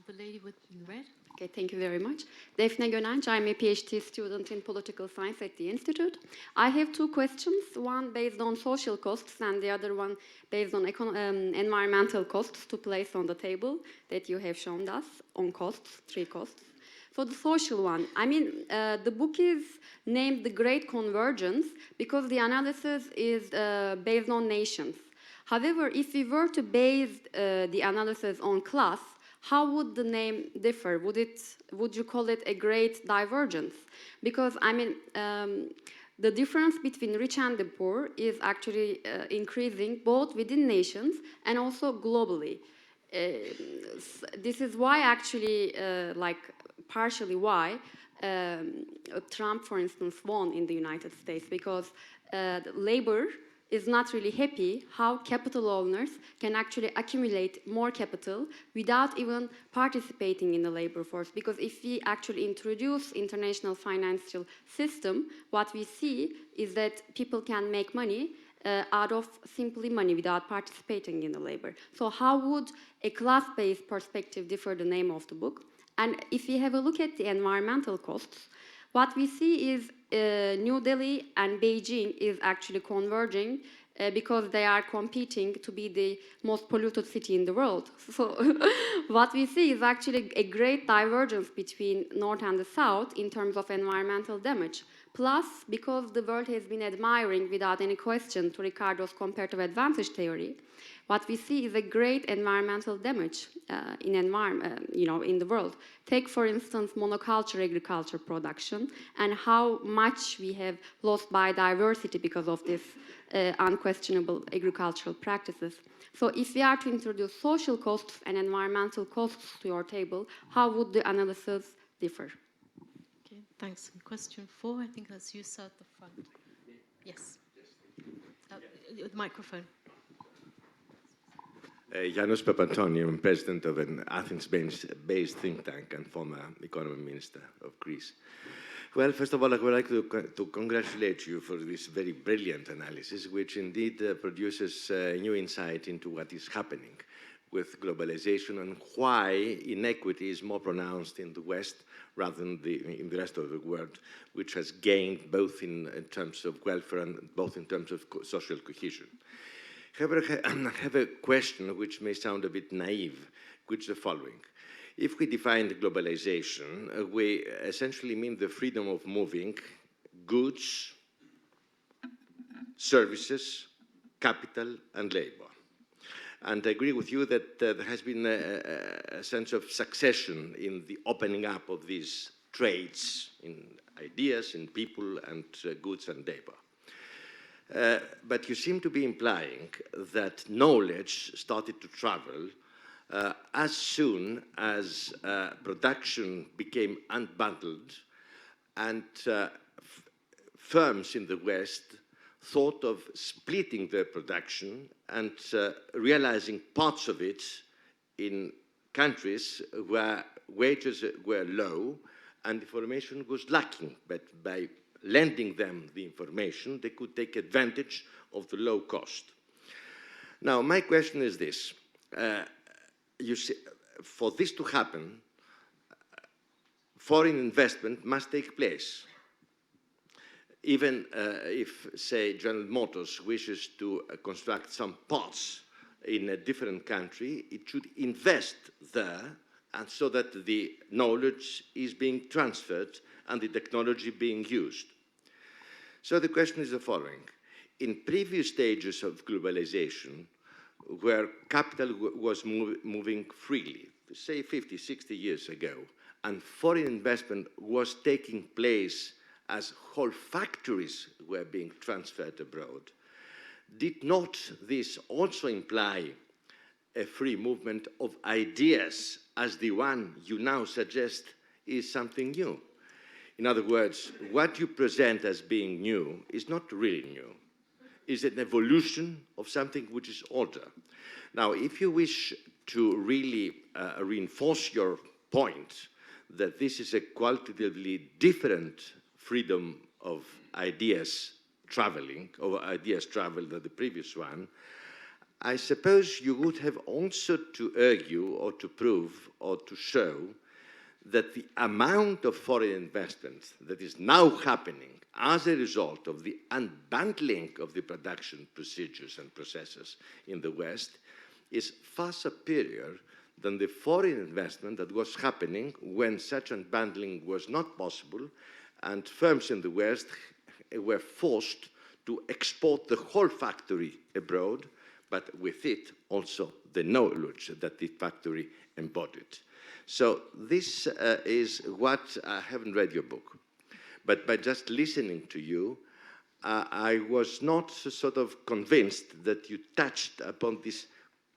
The lady with red. Okay, thank you very much. Defne Gönenç, I'm a PhD student in political science at the Institute. I have 2 questions, one based on social costs and the other one based on environmental costs to place on the table that you have shown us on costs, 3 costs. So the social one, I mean, the book is named The Great Convergence because the analysis is based on nations. However, if we were to base the analysis on class, how would the name differ? Would you call it a Great Divergence? Because, I mean, the difference between rich and the poor is actually increasing both within nations and also globally. This is why actually, partially why Trump, for instance, won in the United States, because labor is not really happy how capital owners can actually accumulate more capital without even participating in the labor force. Because if we actually introduce international financial system, what we see is that people can make money out of simply money without participating in the labor. So how would a class-based perspective differ the name of the book? And if we have a look at the environmental costs, what we see is New Delhi and Beijing is actually converging because they are competing to be the most polluted city in the world. So what we see is actually a great divergence between North and the South in terms of environmental damage. Plus, because the world has been admiring without any question to Ricardo's comparative advantage theory, what we see is a great environmental damage in the world. Take, for instance, monoculture agriculture production and how much we have lost biodiversity because of this unquestionable agricultural practices. So if we are to introduce social costs and environmental costs to your table, how would the analysis differ? Okay, thanks. Question 4, I think that's you, sir, at the front. Yes. The microphone. Yanos Papantonio, I'm president of an Athens-based think tank and former economy minister of Greece. Well, first of all, I would like to congratulate you for this very brilliant analysis, which indeed produces new insight into what is happening with globalization and why inequity is more pronounced in the West rather than in the rest of the world, which has gained both in terms of welfare and both in terms of social cohesion. However, I have a question which may sound a bit naive, which is the following. If we define globalization, we essentially mean the freedom of moving goods, services, capital, and labor. And I agree with you that there has been a sense of succession in the opening up of these trades in ideas, in people, and goods and labor. But you seem to be implying that knowledge started to travel as soon as production became unbundled and firms in the West thought of splitting their production and realizing parts of it in countries where wages were low and information was lacking, but by lending them the information, they could take advantage of the low cost. Now, my question is this. You see, for this to happen, foreign investment must take place. Even if, say, General Motors wishes to construct some parts in a different country, it should invest there, and so that the knowledge is being transferred and the technology being used. So the question is the following. In previous stages of globalization, where capital was moving freely, say 50, 60 years ago, and foreign investment was taking place as whole factories were being transferred abroad, did not this also imply a free movement of ideas as the one you now suggest is something new? In other words, what you present as being new is not really new. It's an evolution of something which is older. Now, if you wish to really reinforce your point that this is a qualitatively different freedom of ideas traveling, or ideas travel than the previous one, I suppose you would have also to argue or to prove or to show that the amount of foreign investment that is now happening as a result of the unbundling of the production procedures and processes in the West is far superior than the foreign investment that was happening when such unbundling was not possible and firms in the West were forced to export the whole factory abroad, but with it also the knowledge that the factory embodied. So this is what, I haven't read your book, but by just listening to you, I was not sort of convinced that you touched upon this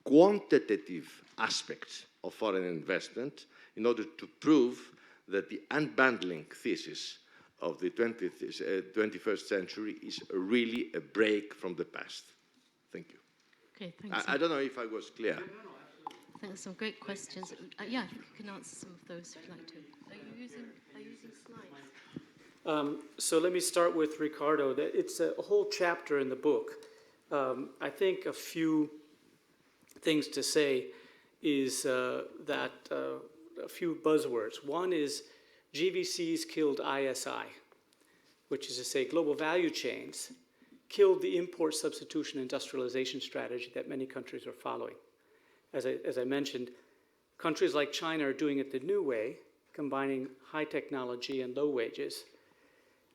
quantitative aspect of foreign investment in order to prove that the unbundling thesis of the 21st century is really a break from the past. Thank you. Okay, thanks. I don't know if I was clear. I think there's some great questions. Yeah, I think you can answer some of those if you'd like to. Are you using slides? So let me start with Ricardo. It's a whole chapter in the book. I think a few things to say is that a few buzzwords. One is GVCs killed ISI, which is to say global value chains killed the import substitution industrialization strategy that many countries are following. As I mentioned, countries like China are doing it the new way, combining high technology and low wages.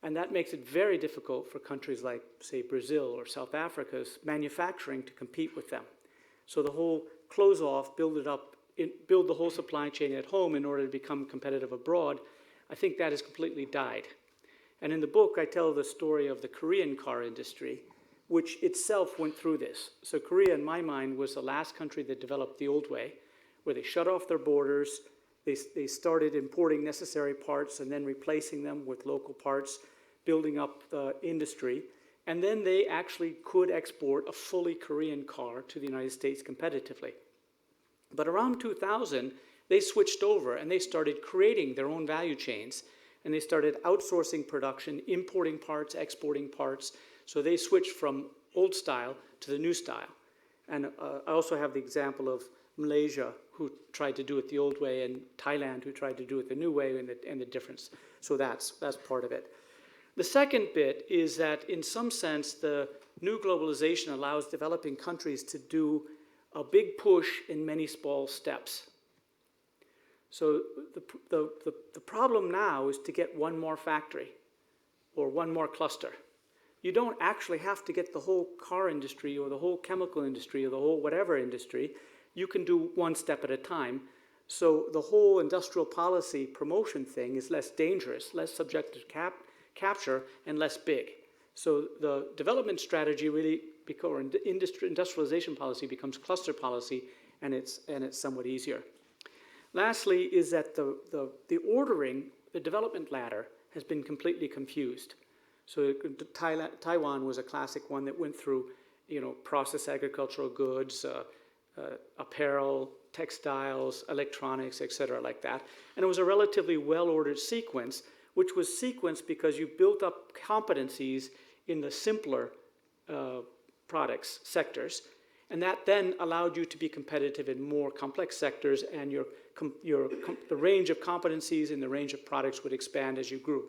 And that makes it very difficult for countries like, say, Brazil or South Africa's manufacturing to compete with them. So the whole close off, build the whole supply chain at home in order to become competitive abroad, I think that has completely died. And in the book, I tell the story of the Korean car industry, which itself went through this. So Korea, in my mind, was the last country that developed the old way, where they shut off their borders, they started importing necessary parts and then replacing them with local parts, building up the industry, and then they actually could export a fully Korean car to the United States competitively. But around 2000, they switched over and they started creating their own value chains, and they started outsourcing production, importing parts, exporting parts. So they switched from old style to the new style. And I also have the example of Malaysia, who tried to do it the old way, and Thailand, who tried to do it the new way, and the difference. So that's part of it. The second bit is that, in some sense, the new globalization allows developing countries to do a big push in many small steps. So the problem now is to get one more factory or one more cluster. You don't actually have to get the whole car industry or the whole chemical industry or the whole whatever industry. You can do one step at a time. So the whole industrial policy promotion thing is less dangerous, less subject to capture, and less big. So the development strategy really, or industrialization policy, becomes cluster policy, and it's somewhat easier. Lastly is that the ordering, the development ladder, has been completely confused. So Taiwan was a classic one that went through, processed agricultural goods, apparel, textiles, electronics, etc., like that. And it was a relatively well-ordered sequence, which was sequenced because you built up competencies in the simpler products, sectors, and that then allowed you to be competitive in more complex sectors, and the range of competencies and the range of products would expand as you grew.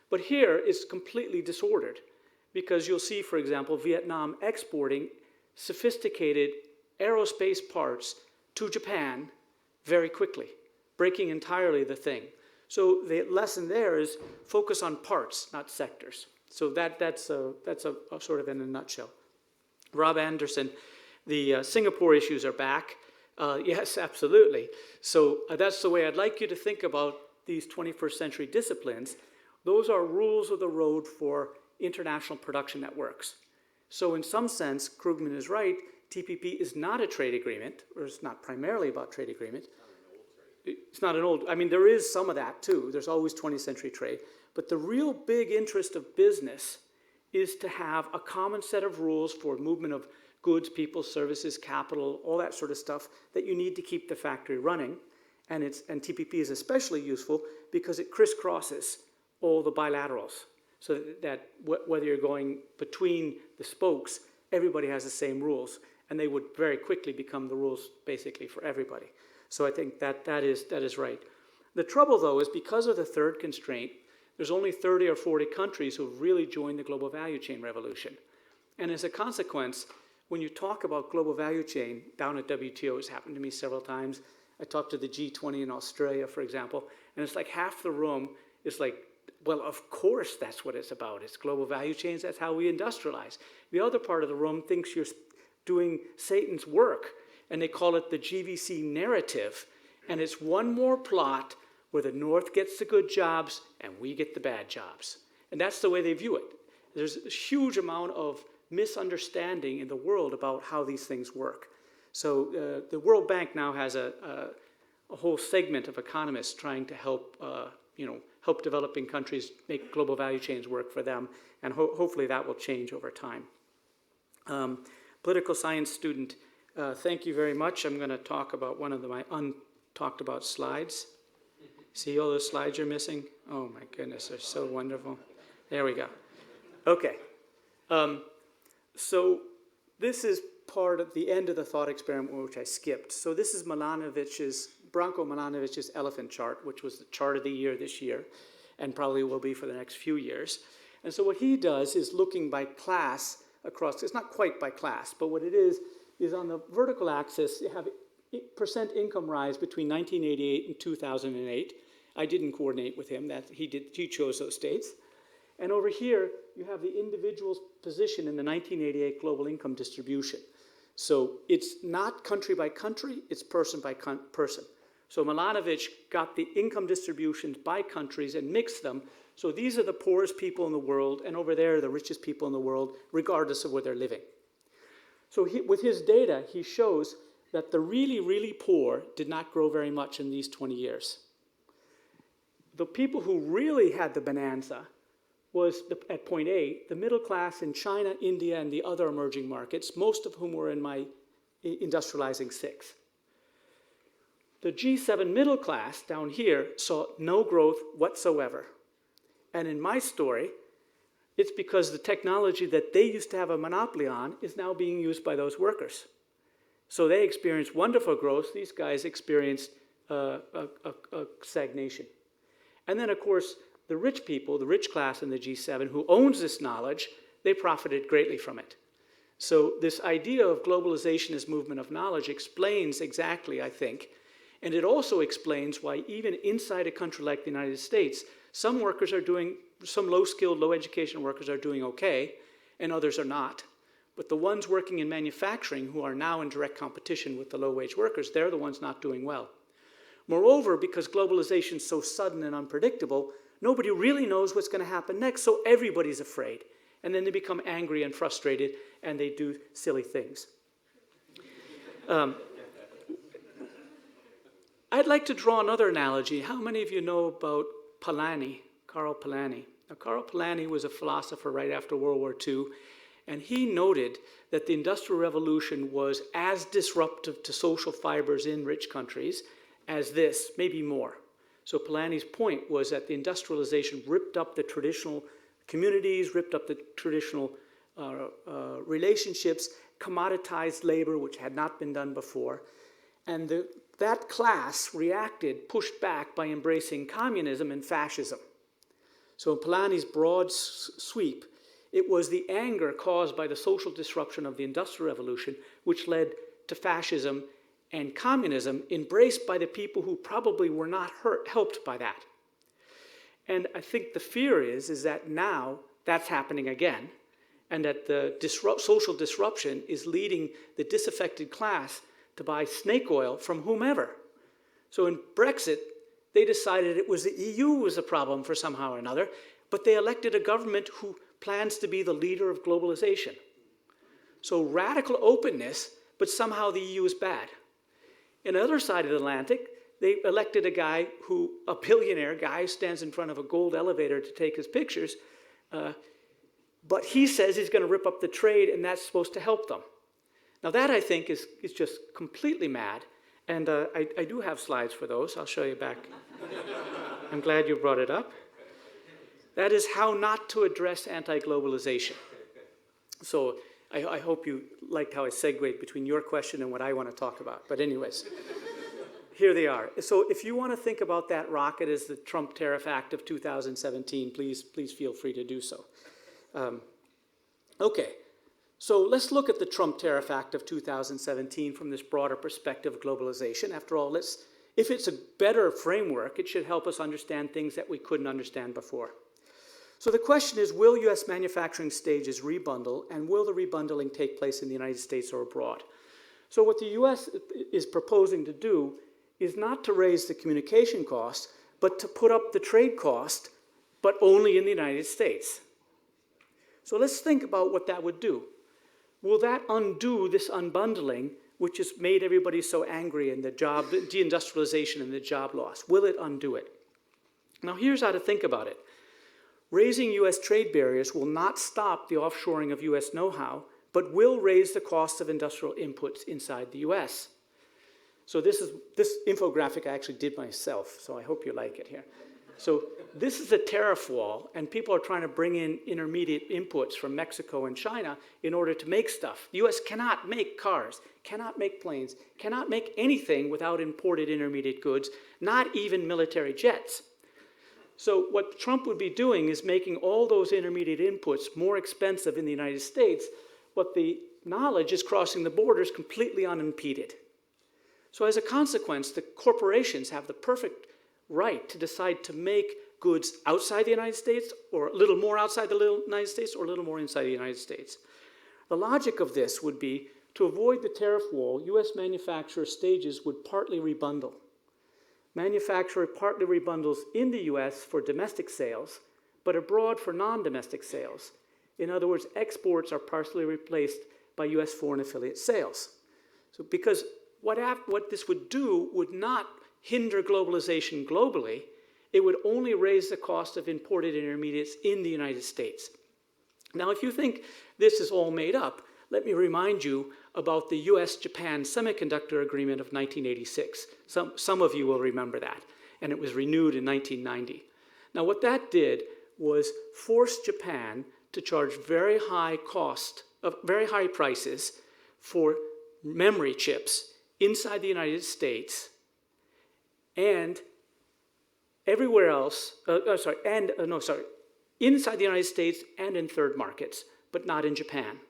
But here it's completely disordered, because you'll see, for example, Vietnam exporting sophisticated aerospace parts to Japan very quickly, breaking entirely the thing. So the lesson there is focus on parts, not sectors. So that's a sort of in a nutshell. Rob Anderson, the Singapore issues are back. Yes, absolutely. So that's the way I'd like you to think about these 21st century disciplines. Those are rules of the road for international production networks. So in some sense, Krugman is right, TPP is not a trade agreement, or it's not primarily about trade agreement. It's not an old, I mean, there is some of that too. There's always 20th century trade. But the real big interest of business is to have a common set of rules for movement of goods, people, services, capital, all that sort of stuff that you need to keep the factory running. And TPP is especially useful because it crisscrosses all the bilaterals. So that whether you're going between the spokes, everybody has the same rules. And they would very quickly become the rules basically for everybody. So I think that is right. The trouble, though, is because of the third constraint, there's only 30 or 40 countries who have really joined the global value chain revolution. And as a consequence, when you talk about global value chain down at WTO, it's happened to me several times. I talked to the G20 in Australia, for example, and it's like half the room is like, well, of course that's what it's about. It's global value chains, that's how we industrialize. The other part of the room thinks you're doing Satan's work, and they call it the GVC narrative, and it's one more plot where the North gets the good jobs and we get the bad jobs. And that's the way they view it. There's a huge amount of misunderstanding in the world about how these things work. So the World Bank now has a whole segment of economists trying to help help developing countries make global value chains work for them, and hopefully that will change over time. Political science student, thank you very much. I'm going to talk about one of my untalked about slides. See all those slides you're missing? Oh my goodness, they're so wonderful. There we go. Okay. So this is part of the end of the thought experiment, which I skipped. So this is Branko Milanovic's elephant chart, which was the chart of the year this year, and probably will be for the next few years. And so what he does is looking by class across, it's not quite by class, but what it is on the vertical axis, you have percent income rise between 1988 and 2008. I didn't coordinate with him, that he chose those dates. And over here, you have the individual's position in the 1988 global income distribution. So it's not country by country, it's person by person. So Milanovic got the income distributions by countries and mixed them. So these are the poorest people in the world, and over there are the richest people in the world, regardless of where they're living. So with his data, he shows that the really, really poor did not grow very much in these 20 years. The people who really had the bonanza was, at point A, the middle class in China, India, and the other emerging markets, most of whom were in my industrializing 6. The G7 middle class down here saw no growth whatsoever. And in my story, it's because the technology that they used to have a monopoly on is now being used by those workers. So they experienced wonderful growth. These guys experienced a stagnation. And then, of course, the rich people, the rich class in the G7 who owns this knowledge, they profited greatly from it. So this idea of globalization as movement of knowledge explains exactly, I think, and it also explains why even inside a country like the United States, some workers are doing, some low-skilled, low-education workers are doing okay, and others are not. But the ones working in manufacturing who are now in direct competition with the low-wage workers, they're the ones not doing well. Moreover, because globalization is so sudden and unpredictable, nobody really knows what's going to happen next, so everybody's afraid. And then they become angry and frustrated, and they do silly things. I'd like to draw another analogy. How many of you know about Polanyi, Karl Polanyi? Now, Karl Polanyi was a philosopher right after World War II, and he noted that the Industrial Revolution was as disruptive to social fibers in rich countries as this, maybe more. So Polanyi's point was that the industrialization ripped up the traditional communities, ripped up the traditional relationships, commoditized labor, which had not been done before. And that class reacted, pushed back by embracing communism and fascism. So in Polanyi's broad sweep, it was the anger caused by the social disruption of the Industrial Revolution which led to fascism and communism, embraced by the people who probably were not helped by that. And I think the fear is that now that's happening again, and that the social disruption is leading the disaffected class to buy snake oil from whomever. So in Brexit, they decided it was the EU was the problem for somehow or another, but they elected a government who plans to be the leader of globalization. So radical openness, but somehow the EU is bad. On the other side of the Atlantic, they elected a guy a billionaire guy, stands in front of a gold elevator to take his pictures, but he says he's going to rip up the trade, and that's supposed to help them. Now that, I think, is just completely mad, and I do have slides for those. I'll show you back. I'm glad you brought it up. That is how not to address anti-globalization. So I hope you liked how I segued between your question and what I want to talk about. But anyways, here they are. So if you want to think about that rocket as the Trump Tariff Act of 2017, please feel free to do so. Okay, so let's look at the Trump Tariff Act of 2017 from this broader perspective of globalization. After all, if it's a better framework, it should help us understand things that we couldn't understand before. So the question is, will U.S. manufacturing stages rebundle, and will the rebundling take place in the United States or abroad? So what the U.S. is proposing to do is not to raise the communication cost, but to put up the trade cost, but only in the United States. So let's think about what that would do. Will that undo this unbundling, which has made everybody so angry in the deindustrialization and the job loss? Will it undo it? Now here's how to think about it. Raising U.S. trade barriers will not stop the offshoring of U.S. know-how, but will raise the cost of industrial inputs inside the U.S. So this infographic I actually did myself, so I hope you like it here. So this is a tariff wall, and people are trying to bring in intermediate inputs from Mexico and China in order to make stuff. The U.S. cannot make cars, cannot make planes, cannot make anything without imported intermediate goods, not even military jets. So what Trump would be doing is making all those intermediate inputs more expensive in the United States, but the knowledge is crossing the borders completely unimpeded. So as a consequence, the corporations have the perfect right to decide to make goods outside the United States, or a little more outside the United States, or a little more inside the United States. The logic of this would be, to avoid the tariff wall, US manufacturer stages would partly rebundle. Manufacturer partly rebundles in the US for domestic sales, but abroad for non-domestic sales. In other words, exports are partially replaced by US foreign affiliate sales. So because what this would do would not hinder globalization globally, it would only raise the cost of imported intermediates in the United States. Now, if you think this is all made up, let me remind you about the US-Japan Semiconductor Agreement of 1986. Some of you will remember that, and it was renewed in 1990. Now, what that did was force Japan to charge very high prices for memory chips inside the United States and everywhere else, inside the United States and in third markets, but not in Japan.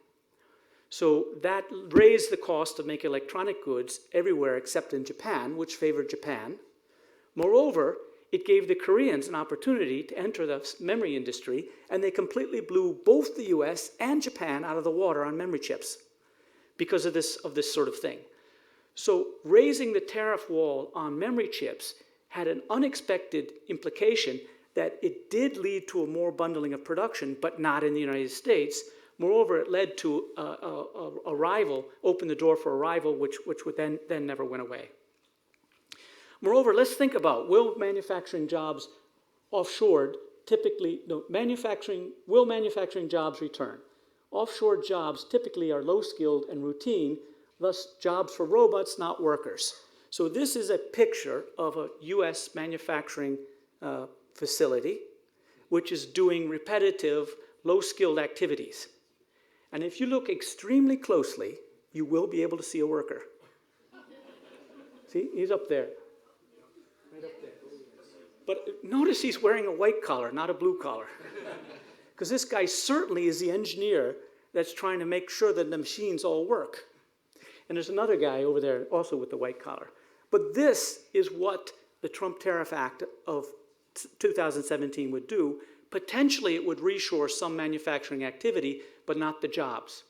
So that raised the cost of making electronic goods everywhere except in Japan, which favored Japan. Moreover, it gave the Koreans an opportunity to enter the memory industry, and they completely blew both the US and Japan out of the water on memory chips because of this sort of thing. So raising the tariff wall on memory chips had an unexpected implication that it did lead to a more bundling of production, but not in the United States. Moreover, it led to a rival, opened the door for a rival, which would then never went away. Moreover, let's think about, will manufacturing jobs offshored typically, no, will manufacturing jobs return? Offshore jobs typically are low-skilled and routine, thus jobs for robots, not workers. So this is a picture of a US manufacturing facility, which is doing repetitive, low-skilled activities. And if you look extremely closely, you will be able to see a worker. See, he's up there. Right up there. But notice he's wearing a white collar, not a blue collar. Because this guy certainly is the engineer that's trying to make sure that the machines all work. And there's another guy over there also with the white collar. But this is what the Trump Tariff Act of 2017 would do. Potentially, it would reshore some manufacturing activity, but not the jobs.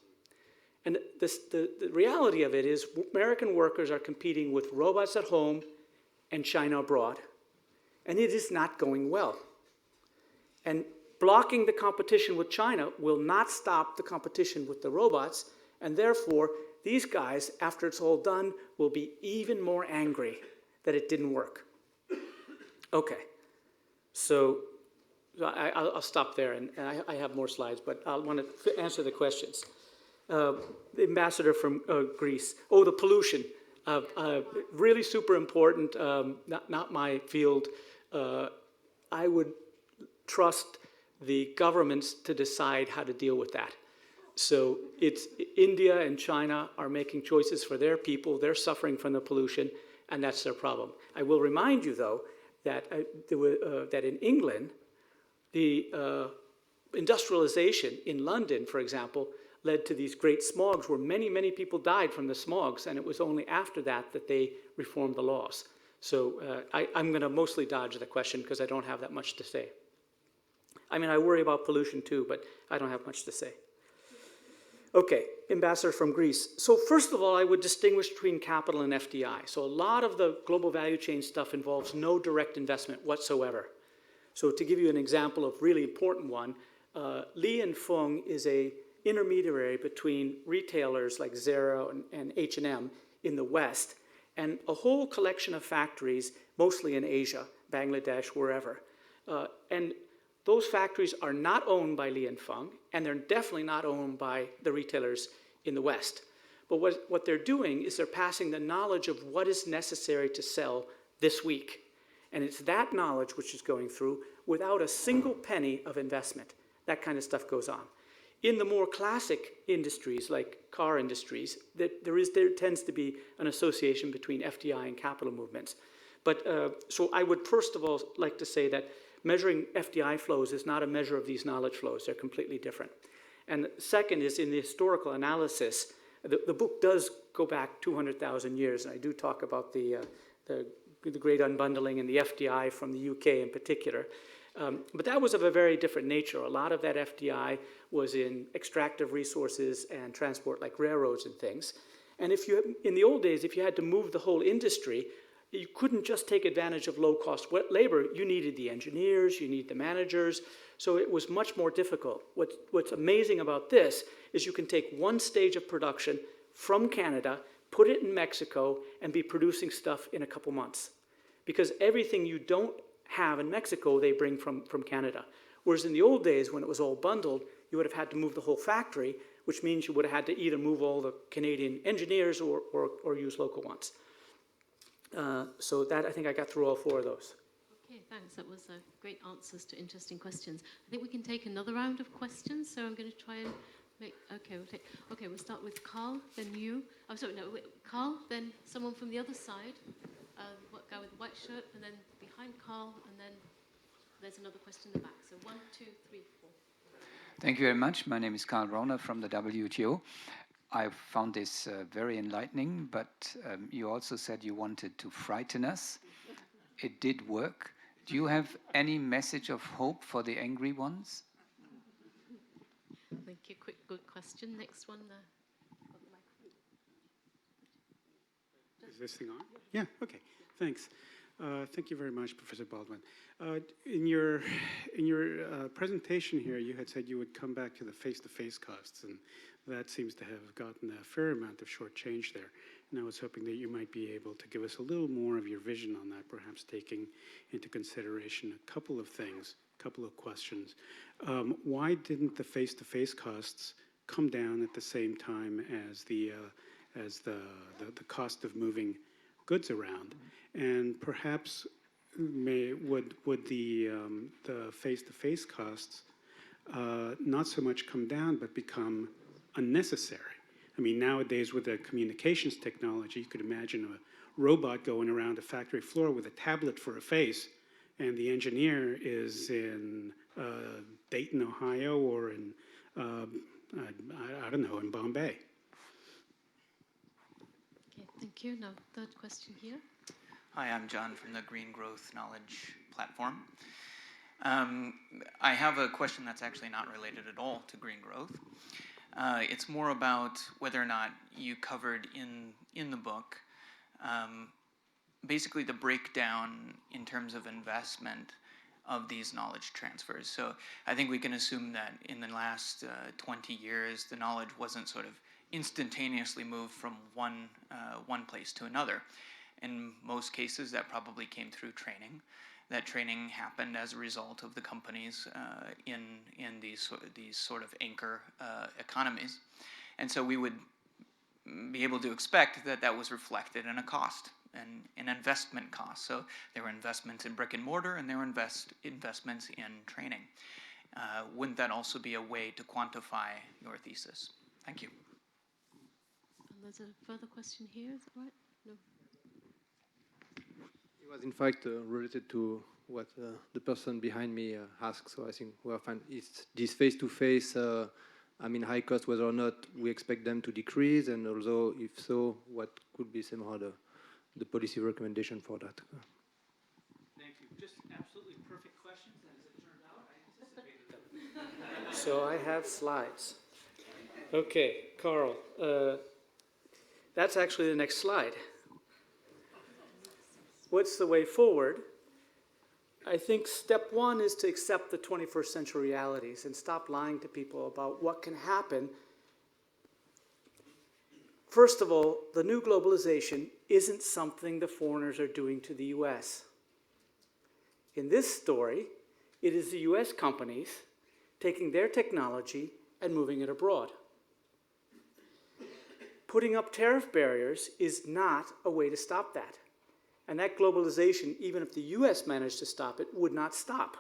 And the reality of it is American workers are competing with robots at home and China abroad. And it is not going well. And blocking the competition with China will not stop the competition with the robots, and therefore, these guys, after it's all done, will be even more angry that it didn't work. Okay, so I'll stop there, and I have more slides, but I want to answer the questions. The ambassador from Greece. Oh, the pollution. Really super important, not my field. I would trust the governments to decide how to deal with that. So it's India and China are making choices for their people. They're suffering from the pollution, and that's their problem. I will remind you, though, that that in England, the industrialization in London, for example, led to these great smogs where many, many people died from the smogs, and it was only after that that they reformed the laws. So I'm going to mostly dodge the question because I don't have that much to say. I mean, I worry about pollution too, but I don't have much to say. Okay, ambassador from Greece. So first of all, I would distinguish between capital and FDI. So a lot of the global value chain stuff involves no direct investment whatsoever. So to give you an example of really important one, Li and Fung is a intermediary between retailers like Zara and H&M in the West and a whole collection of factories, mostly in Asia, Bangladesh, wherever. And those factories are not owned by Li and Fung, and they're definitely not owned by the retailers in the West. But what they're doing is they're passing the knowledge of what is necessary to sell this week. And it's that knowledge which is going through without a single penny of investment. That kind of stuff goes on. In the more classic industries, like car industries, there tends to be an association between FDI and capital movements. But so I would first of all like to say that measuring FDI flows is not a measure of these knowledge flows. They're completely different. And second is in the historical analysis, the book does go back 200,000 years, and I do talk about the great unbundling and the FDI from the UK in particular. But that was of a very different nature. A lot of that FDI was in extractive resources and transport like railroads and things. And in the old days, if you had to move the whole industry, you couldn't just take advantage of low-cost labor. You needed the engineers, you need the managers, so it was much more difficult. What's amazing about this is you can take one stage of production from Canada, put it in Mexico, and be producing stuff in a couple months. Because everything you don't have in Mexico, they bring from Canada. Whereas in the old days, when it was all bundled, you would have had to move the whole factory, which means you would have had to either move all the Canadian engineers or use local ones. So that, I think I got through all four of those. Okay, thanks. That was great answers to interesting questions. I think we can take another round of questions, so I'm going to try and make, we'll start with Carl, then you. Oh, sorry, no, Carl, then someone from the other side, guy with the white shirt, and then behind Carl, and then there's another question in the back. So 1, 2, 3, 4. Thank you very much. My name is Karl Rauner from the WTO. I found this very enlightening, but you also said you wanted to frighten us. It did work. Do you have any message of hope for the angry ones? Thank you. Good question. Next one. Is this thing on? Yeah, okay. Thanks. Thank you very much, Professor Baldwin. In your presentation here, you had said you would come back to the face-to-face costs, and that seems to have gotten a fair amount of short change there. And I was hoping that you might be able to give us a little more of your vision on that, perhaps taking into consideration a couple of things, a couple of questions. Why didn't the face-to-face costs come down at the same time as the cost of moving goods around? And perhaps would the face-to-face costs not so much come down, but become unnecessary? I mean, nowadays with the communications technology, you could imagine a robot going around a factory floor with a tablet for a face, and the engineer is in Dayton, Ohio, or in, I don't know, in Bombay. Okay, thank you. Now, third question here. Hi, I'm John from the Green Growth Knowledge Platform. I have a question that's actually not related at all to green growth. It's more about whether or not you covered in the book basically the breakdown in terms of investment of these knowledge transfers. So I think we can assume that in the last 20 years, the knowledge wasn't sort of instantaneously moved from one place to another. In most cases, that probably came through training. That training happened as a result of the companies in these sort of anchor economies. And so we would be able to expect that that was reflected in a cost, an investment cost. So there were investments in brick and mortar, and there were investments in training. Wouldn't that also be a way to quantify your thesis? Thank you. And there's a further question here, is that right? No. It was in fact related to what the person behind me asked, so I think we are fine. It's this face-to-face, I mean, high cost, whether or not we expect them to decrease, and also, if so, what could be somehow the policy recommendation for that? Thank you. Just absolutely perfect questions, and as it turned out, I anticipated them. So I have slides. Okay, Carl, that's actually the next slide. What's the way forward? I think step one is to accept the 21st century realities and stop lying to people about what can happen. First of all, the new globalization isn't something the foreigners are doing to the US. In this story, it is the US companies taking their technology and moving it abroad. Putting up tariff barriers is not a way to stop that. And that globalization, even if the US managed to stop it, would not stop.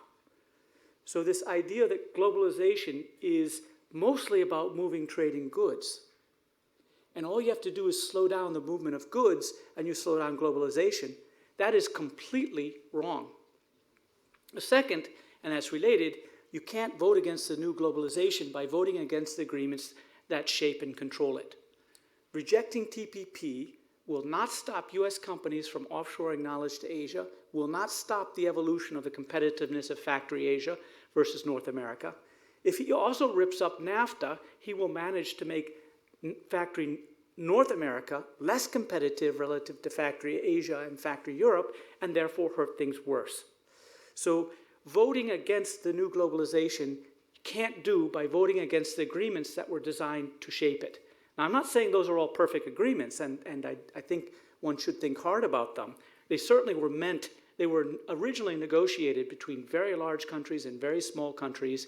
So this idea that globalization is mostly about moving, trading goods, and all you have to do is slow down the movement of goods and you slow down globalization, that is completely wrong. The second, and that's related, you can't vote against the new globalization by voting against the agreements that shape and control it. Rejecting TPP will not stop US companies from offshoring knowledge to Asia, will not stop the evolution of the competitiveness of factory Asia versus North America. If he also rips up NAFTA, he will manage to make factory North America less competitive relative to factory Asia and factory Europe, and therefore hurt things worse. So voting against the new globalization you can't do by voting against the agreements that were designed to shape it. Now, I'm not saying those are all perfect agreements, and I think one should think hard about them. They certainly were meant, they were originally negotiated between very large countries and very small countries.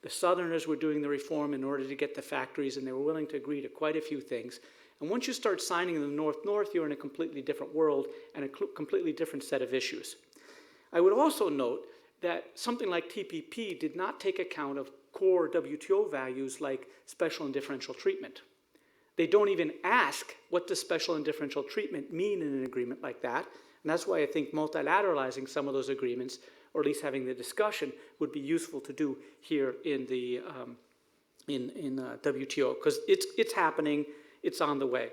The Southerners were doing the reform in order to get the factories, and they were willing to agree to quite a few things. And once you start signing them North-North, you're in a completely different world and a completely different set of issues. I would also note that something like TPP did not take account of core WTO values like special and differential treatment. They don't even ask what does special and differential treatment mean in an agreement like that. And that's why I think multilateralizing some of those agreements, or at least having the discussion, would be useful to do here in the WTO, because it's happening, it's on the way.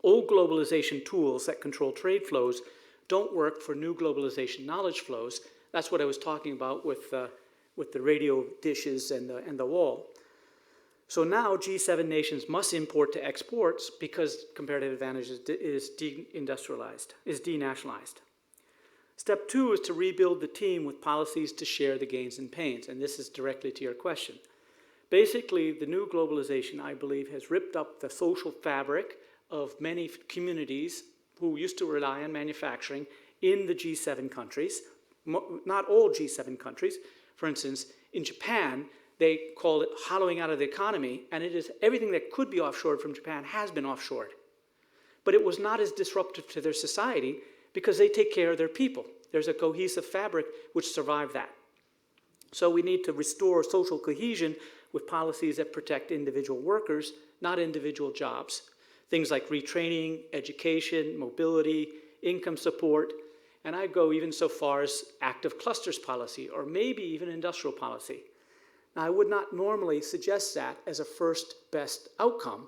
Old globalization tools that control trade flows don't work for new globalization knowledge flows. That's what I was talking about with the radio dishes and the wall. So now G7 nations must import to exports because comparative advantage is deindustrialized, is denationalized. Step 2 is to rebuild the team with policies to share the gains and pains, and this is directly to your question. Basically, the new globalization, I believe, has ripped up the social fabric of many communities who used to rely on manufacturing in the G7 countries, not all G7 countries. For instance, in Japan, they call it hollowing out of the economy, and it is everything that could be offshored from Japan has been offshored. But it was not as disruptive to their society because they take care of their people. There's a cohesive fabric which survived that. So we need to restore social cohesion with policies that protect individual workers, not individual jobs. Things like retraining, education, mobility, income support, and I go even so far as active clusters policy, or maybe even industrial policy. Now, I would not normally suggest that as a first best outcome,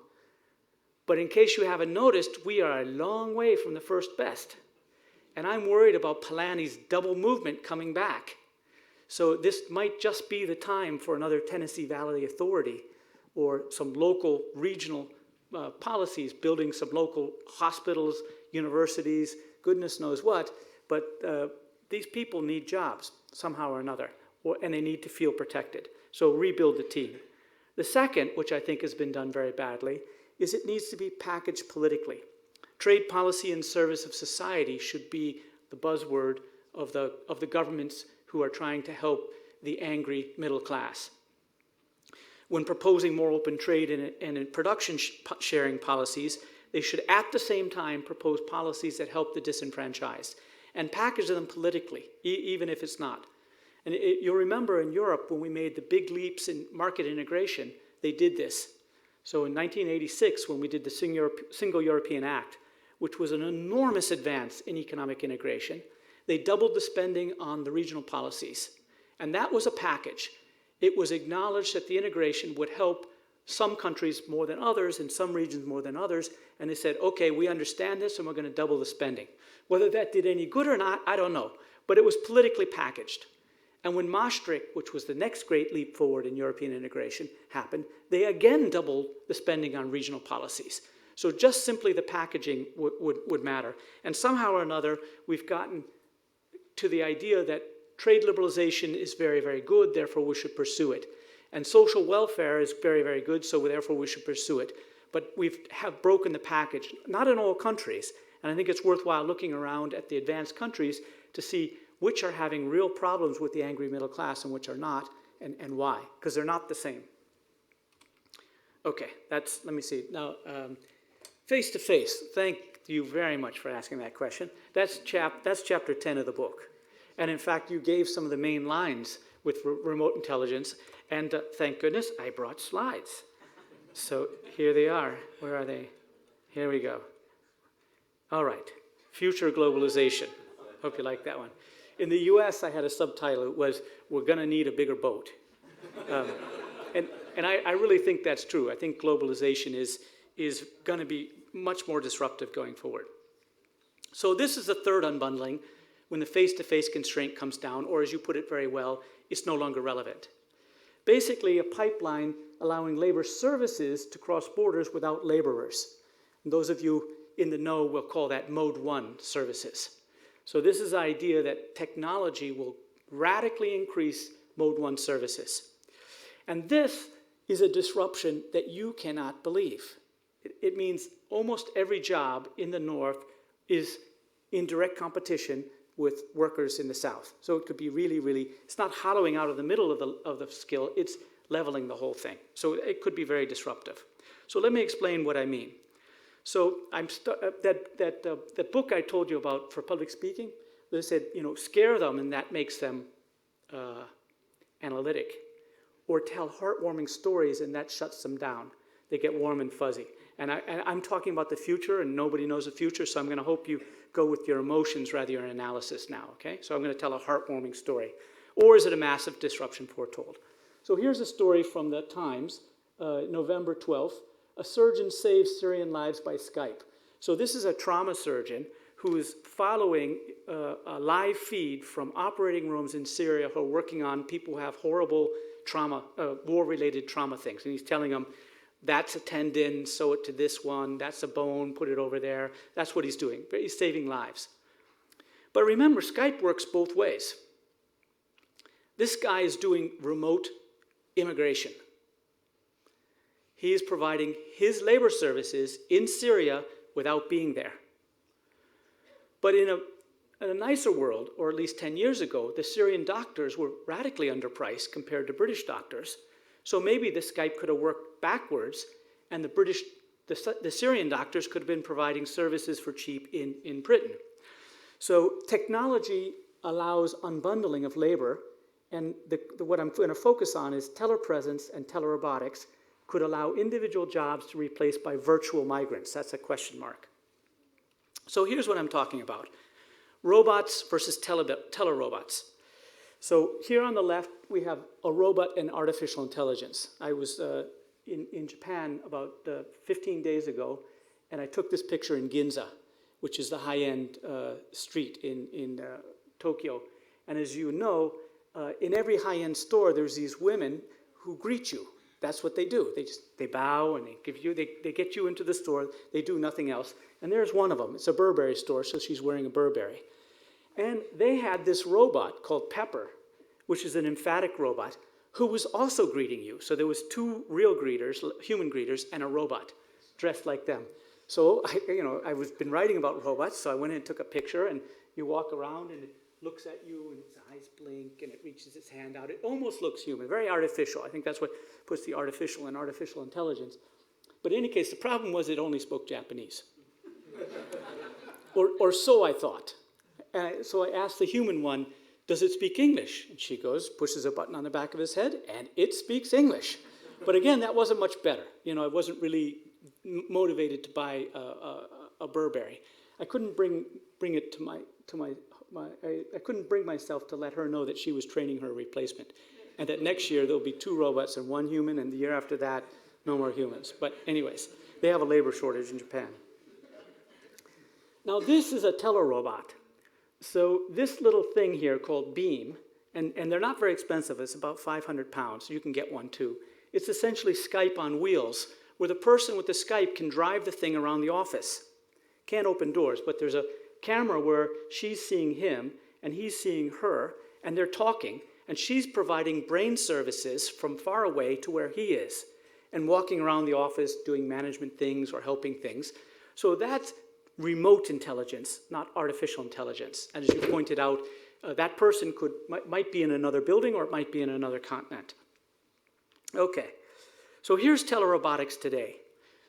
but in case you haven't noticed, we are a long way from the first best. And I'm worried about Polanyi's double movement coming back. So this might just be the time for another Tennessee Valley Authority or some local regional policies, building some local hospitals, universities, goodness knows what, but these people need jobs somehow or another, and they need to feel protected. So rebuild the team. The second, which I think has been done very badly, is it needs to be packaged politically. Trade policy in service of society should be the buzzword of the governments who are trying to help the angry middle class. When proposing more open trade and in production sharing policies, they should at the same time propose policies that help the disenfranchised and package them politically, even if it's not. And you'll remember in Europe when we made the big leaps in market integration, they did this. So in 1986, when we did the Single European Act, which was an enormous advance in economic integration, they doubled the spending on the regional policies. And that was a package. It was acknowledged that the integration would help some countries more than others and some regions more than others. And they said, okay, we understand this and we're going to double the spending. Whether that did any good or not, I don't know. But it was politically packaged. And when Maastricht, which was the next great leap forward in European integration, happened, they again doubled the spending on regional policies. So just simply the packaging would matter. And somehow or another, we've gotten to the idea that trade liberalization is very, very good, therefore we should pursue it. And social welfare is very, very good, so therefore we should pursue it. But we have broken the package, not in all countries. And I think it's worthwhile looking around at the advanced countries to see which are having real problems with the angry middle class and which are not, and why, because they're not the same. Okay, let me see. Now, face-to-face, thank you very much for asking that question. That's chapter 10 of the book. And in fact, you gave some of the main lines with remote intelligence, and thank goodness I brought slides. So here they are. Where are they? Here we go. All right, future globalization. Hope you like that one. In the US, I had a subtitle. It was, "We're going to need a bigger boat." And I really think that's true. I think globalization is going to be much more disruptive going forward. So this is the third unbundling, when the face-to-face constraint comes down, or as you put it very well, it's no longer relevant. Basically, a pipeline allowing labor services to cross borders without laborers. And those of you in the know will call that Mode 1 services. So this is the idea that technology will radically increase Mode 1 services. And this is a disruption that you cannot believe. It means almost every job in the North is in direct competition with workers in the South. So it could be really, really, it's not hollowing out of the middle of the skill, it's leveling the whole thing. So it could be very disruptive. So let me explain what I mean. So that book I told you about for public speaking, they said, scare them and that makes them analytic. Or tell heartwarming stories and that shuts them down. They get warm and fuzzy. And I'm talking about the future, and nobody knows the future, so I'm going to hope you go with your emotions rather than your analysis now, okay? So I'm going to tell a heartwarming story. Or is it a massive disruption foretold? So here's a story from the Times, November 12th. A surgeon saves Syrian lives by Skype. So this is a trauma surgeon who is following a live feed from operating rooms in Syria who are working on people who have horrible trauma, war-related trauma things. And he's telling them, that's a tendon, sew it to this one, that's a bone, put it over there. That's what he's doing. He's saving lives. But remember, Skype works both ways. This guy is doing remote immigration. He is providing his labor services in Syria without being there. But in a nicer world, or at least 10 years ago, the Syrian doctors were radically underpriced compared to British doctors. So maybe the Skype could have worked backwards, and the Syrian doctors could have been providing services for cheap in Britain. So technology allows unbundling of labor, and what I'm going to focus on is telepresence and telerobotics could allow individual jobs to be replaced by virtual migrants. That's a question mark. So here's what I'm talking about. Robots versus telerobots. So here on the left, we have a robot and artificial intelligence. I was in Japan about 15 days ago, and I took this picture in Ginza, which is the high-end street in Tokyo. And as you know, in every high-end store, there's these women who greet you. That's what they do. They bow and they get you into the store. They do nothing else. And there's one of them. It's a Burberry store, so she's wearing a Burberry. And they had this robot called Pepper, which is an emphatic robot, who was also greeting you. So there was two real greeters, human greeters, and a robot dressed like them. So I've been writing about robots, so I went in and took a picture, and you walk around and it looks at you and its eyes blink and it reaches its hand out. It almost looks human, very artificial. I think that's what puts the artificial in artificial intelligence. But in any case, the problem was it only spoke Japanese. or so I thought. So I asked the human one, does it speak English? And she goes, pushes a button on the back of his head, and it speaks English. But again, that wasn't much better. I wasn't really motivated to buy a Burberry. I couldn't bring it I couldn't bring myself to let her know that she was training her replacement, and that next year there'll be 2 robots and 1 human, and the year after that, no more humans. But anyways, they have a labor shortage in Japan. Now this is a telerobot. So this little thing here called Beam, and they're not very expensive, it's about 500 pounds, so you can get one too. It's essentially Skype on wheels, where the person with the Skype can drive the thing around the office. Can't open doors, but there's a camera where she's seeing him, and he's seeing her, and they're talking, and she's providing brain services from far away to where he is, and walking around the office doing management things or helping things. So that's remote intelligence, not artificial intelligence. And as you pointed out, that person might be in another building or it might be in another continent. Okay, so here's telerobotics today.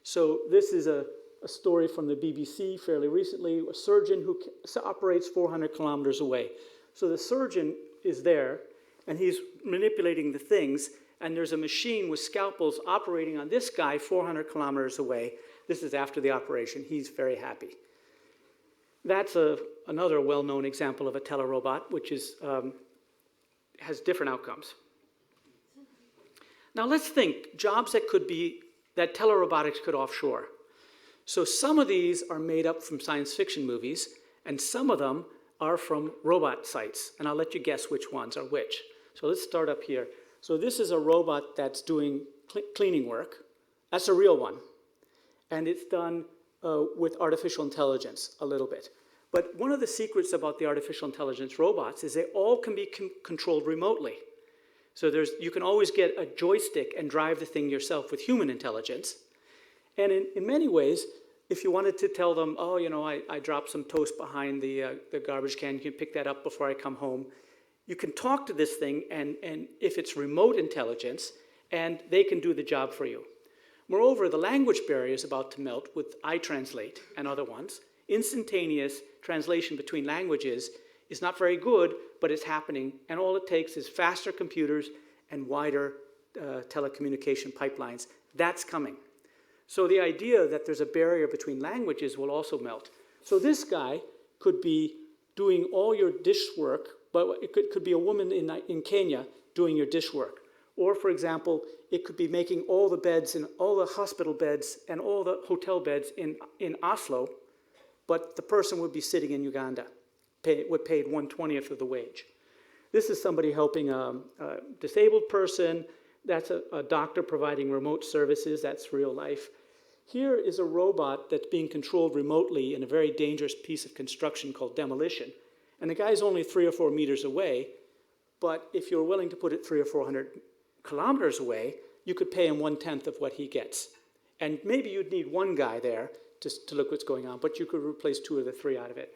So this is a story from the BBC fairly recently, a surgeon who operates 400 kilometers away. So the surgeon is there, and he's manipulating the things, and there's a machine with scalpels operating on this guy 400 kilometers away. This is after the operation. He's very happy. That's another well-known example of a telerobot, which is, has different outcomes. Now let's think, jobs that telerobotics could offshore. So some of these are made up from science fiction movies, and some of them are from robot sites, and I'll let you guess which ones are which. So let's start up here. So this is a robot that's doing cleaning work. That's a real one. And it's done with artificial intelligence a little bit. But one of the secrets about the artificial intelligence robots is they all can be controlled remotely. So you can always get a joystick and drive the thing yourself with human intelligence. And in many ways, if you wanted to tell them, oh, you know, I dropped some toast behind the garbage can, you can pick that up before I come home. You can talk to this thing, and if it's remote intelligence, and they can do the job for you. Moreover, the language barrier is about to melt with iTranslate and other ones. Instantaneous translation between languages is not very good, but it's happening, and all it takes is faster computers and wider telecommunication pipelines. That's coming. So the idea that there's a barrier between languages will also melt. So this guy could be doing all your dish work, but it could be a woman in Kenya doing your dish work. Or, for example, it could be making all the beds and all the hospital beds and all the hotel beds in Oslo, but the person would be sitting in Uganda, paid 1/20th of the wage. This is somebody helping a disabled person. That's a doctor providing remote services. That's real life. Here is a robot that's being controlled remotely in a very dangerous piece of construction called demolition. And the guy's only 3 or 4 meters away, but if you're willing to put it 300 or 400 kilometers away, you could pay him 1/10 of what he gets. And maybe you'd need one guy there to look what's going on, but you could replace 2 of the 3 out of it.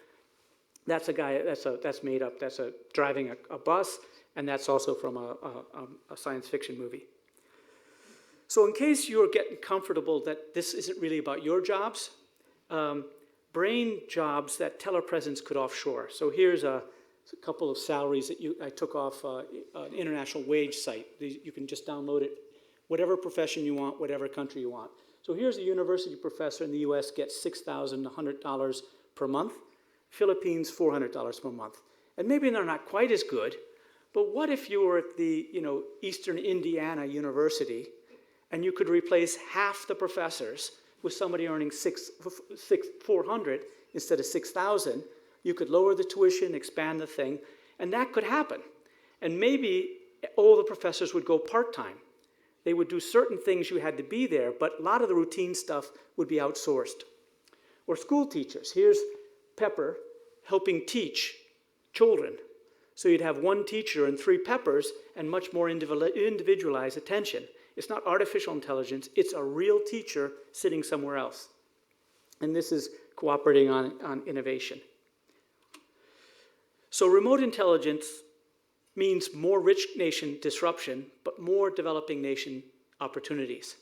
That's a guy, that's made up, that's driving a bus, and that's also from a science fiction movie. So in case you're getting comfortable that this isn't really about your jobs, brain jobs that telepresence could offshore. So here's a couple of salaries that I took off an international wage site. You can just download it, whatever profession you want, whatever country you want. So here's a university professor in the US gets $6,100 per month. Philippines, $400 per month. And maybe they're not quite as good, but what if you were at the Eastern Indiana University and you could replace half the professors with somebody earning $400 instead of $6,000? You could lower the tuition, expand the thing, and that could happen. And maybe all the professors would go part-time. They would do certain things, you had to be there, but a lot of the routine stuff would be outsourced. Or school teachers. Here's Pepper helping teach children. So you'd have one teacher and 3 Peppers and much more individualized attention. It's not artificial intelligence, it's a real teacher sitting somewhere else. And this is cooperating on innovation. So remote intelligence means more rich nation disruption, but more developing nation opportunities.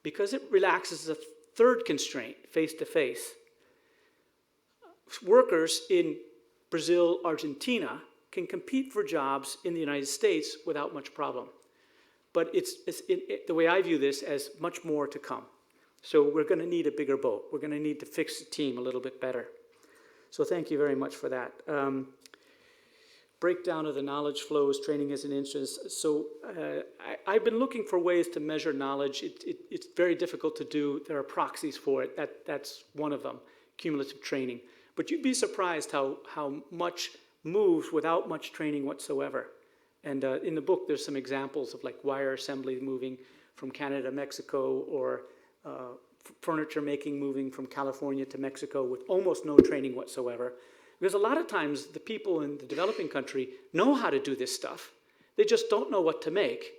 Because it relaxes the third constraint, face-to-face. Workers in Brazil, Argentina can compete for jobs in the United States without much problem. But the way I view this as much more to come. So we're going to need a bigger boat. We're going to need to fix the team a little bit better. So thank you very much for that. Breakdown of the knowledge flows, training as an interest. So I've been looking for ways to measure knowledge. It's very difficult to do. There are proxies for it. That's one of them, cumulative training. But you'd be surprised how much moves without much training whatsoever. And in the book, there's some examples of like wire assembly moving from Canada to Mexico, or furniture making moving from California to Mexico with almost no training whatsoever. Because a lot of times the people in the developing country know how to do this stuff. They just don't know what to make,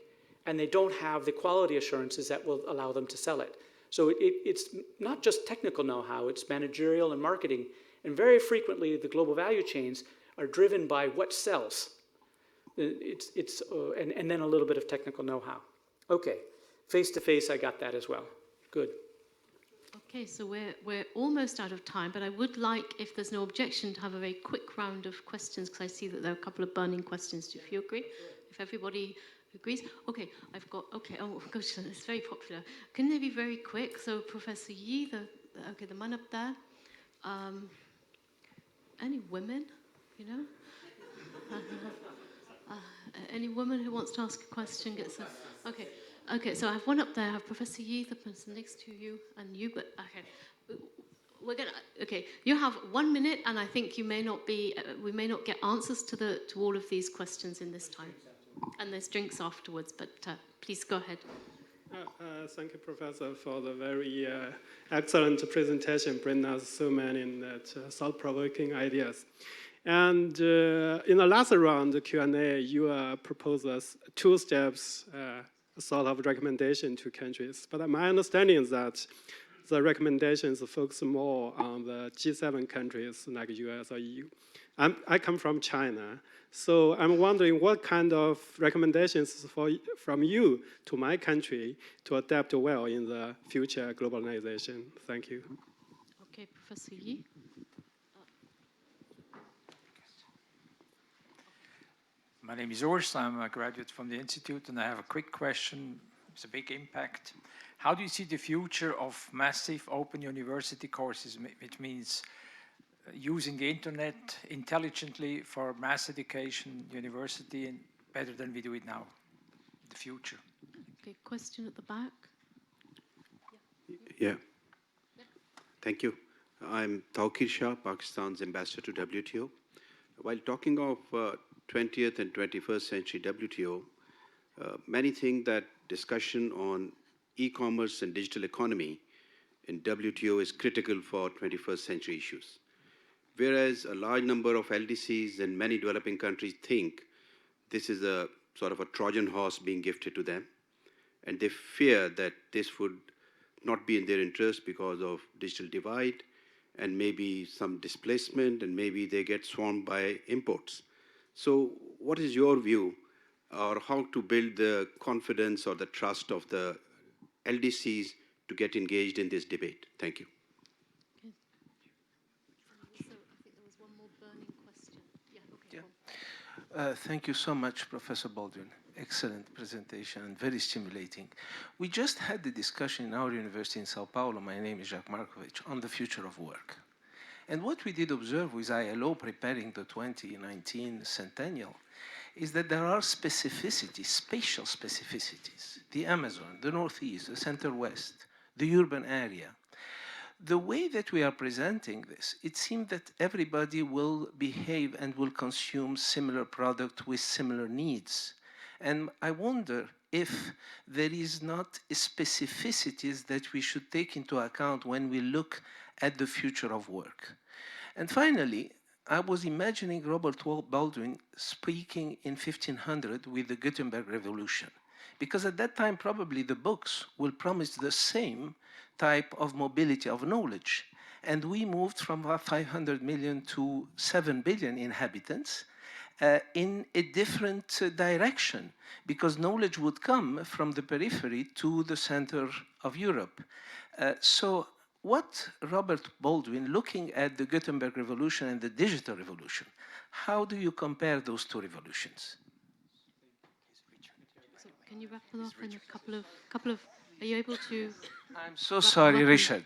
and they don't have the quality assurances that will allow them to sell it. So it's not just technical know-how, it's managerial and marketing. And very frequently, the global value chains are driven by what sells. And then a little bit of technical know-how. Okay, face-to-face, I got that as well. Good. Okay, so we're almost out of time, but I would like, if there's no objection, to have a very quick round of questions, because I see that there are a couple of burning questions. If you agree, if everybody agrees. Okay, oh gosh, it's very popular. Can they be very quick? So Professor Yi, the man up there. any women, you know? Any woman who wants to ask a question gets a... Okay, okay, so I have one up there. I have Professor Yi, the person next to you, and you, but okay. We're gonna, okay, you have 1 minute, and I think you may not be, we may not get answers to all of these questions in this time. And there's drinks afterwards, but please go ahead. Thank you, Professor, for the very excellent presentation, bringing us so many thought-provoking ideas. And in the last round, the Q&A, you proposed us 2 steps, sort of recommendation to countries. But my understanding is that the recommendations focus more on the G7 countries like US or EU. I come from China, so I'm wondering what kind of recommendations from you to my country to adapt well in the future globalization. Thank you. Okay, Professor Yi. My name is Urs. I'm a graduate from the Institute, and I have a quick question. It's a big impact. How do you see the future of massive open university courses, which means using the internet intelligently for mass education, university, and better than we do it now, the future? Okay, question at the back. Yeah. Thank you. I'm Tawqir Shah, Pakistan's ambassador to WTO. While talking of 20th and 21st century WTO, many think that discussion on e-commerce and digital economy in WTO is critical for 21st century issues. Whereas a large number of LDCs in many developing countries think this is a sort of a Trojan horse being gifted to them, and they fear that this would not be in their interest because of digital divide and maybe some displacement, and maybe they get swarmed by imports. So what is your view, or how to build the confidence or the trust of the LDCs to get engaged in this debate? Thank you. Okay. So I think there was one more burning question. Yeah, okay. Yeah. Thank you so much, Professor Baldwin. Excellent presentation and very stimulating. We just had the discussion in our university in Sao Paulo, my name is Jacques Markovich, on the future of work. And what we did observe with ILO preparing the 2019 centennial is that there are specificities, spatial specificities. The Amazon, the Northeast, the Center West, the urban area. The way that we are presenting this, it seems that everybody will behave and will consume similar product with similar needs. And I wonder if there is not specificities that we should take into account when we look at the future of work. And finally, I was imagining Robert Baldwin speaking in 1500 with the Gutenberg Revolution, because at that time probably the books will promise the same type of mobility of knowledge. And we moved from 500 million to 7 billion inhabitants in a different direction, because knowledge would come from the periphery to the center of Europe. So what Robert Baldwin, looking at the Gutenberg Revolution and the digital revolution, how do you compare those 2 revolutions? So can you wrap it up in a couple of, are you able to? I'm so sorry, Richard.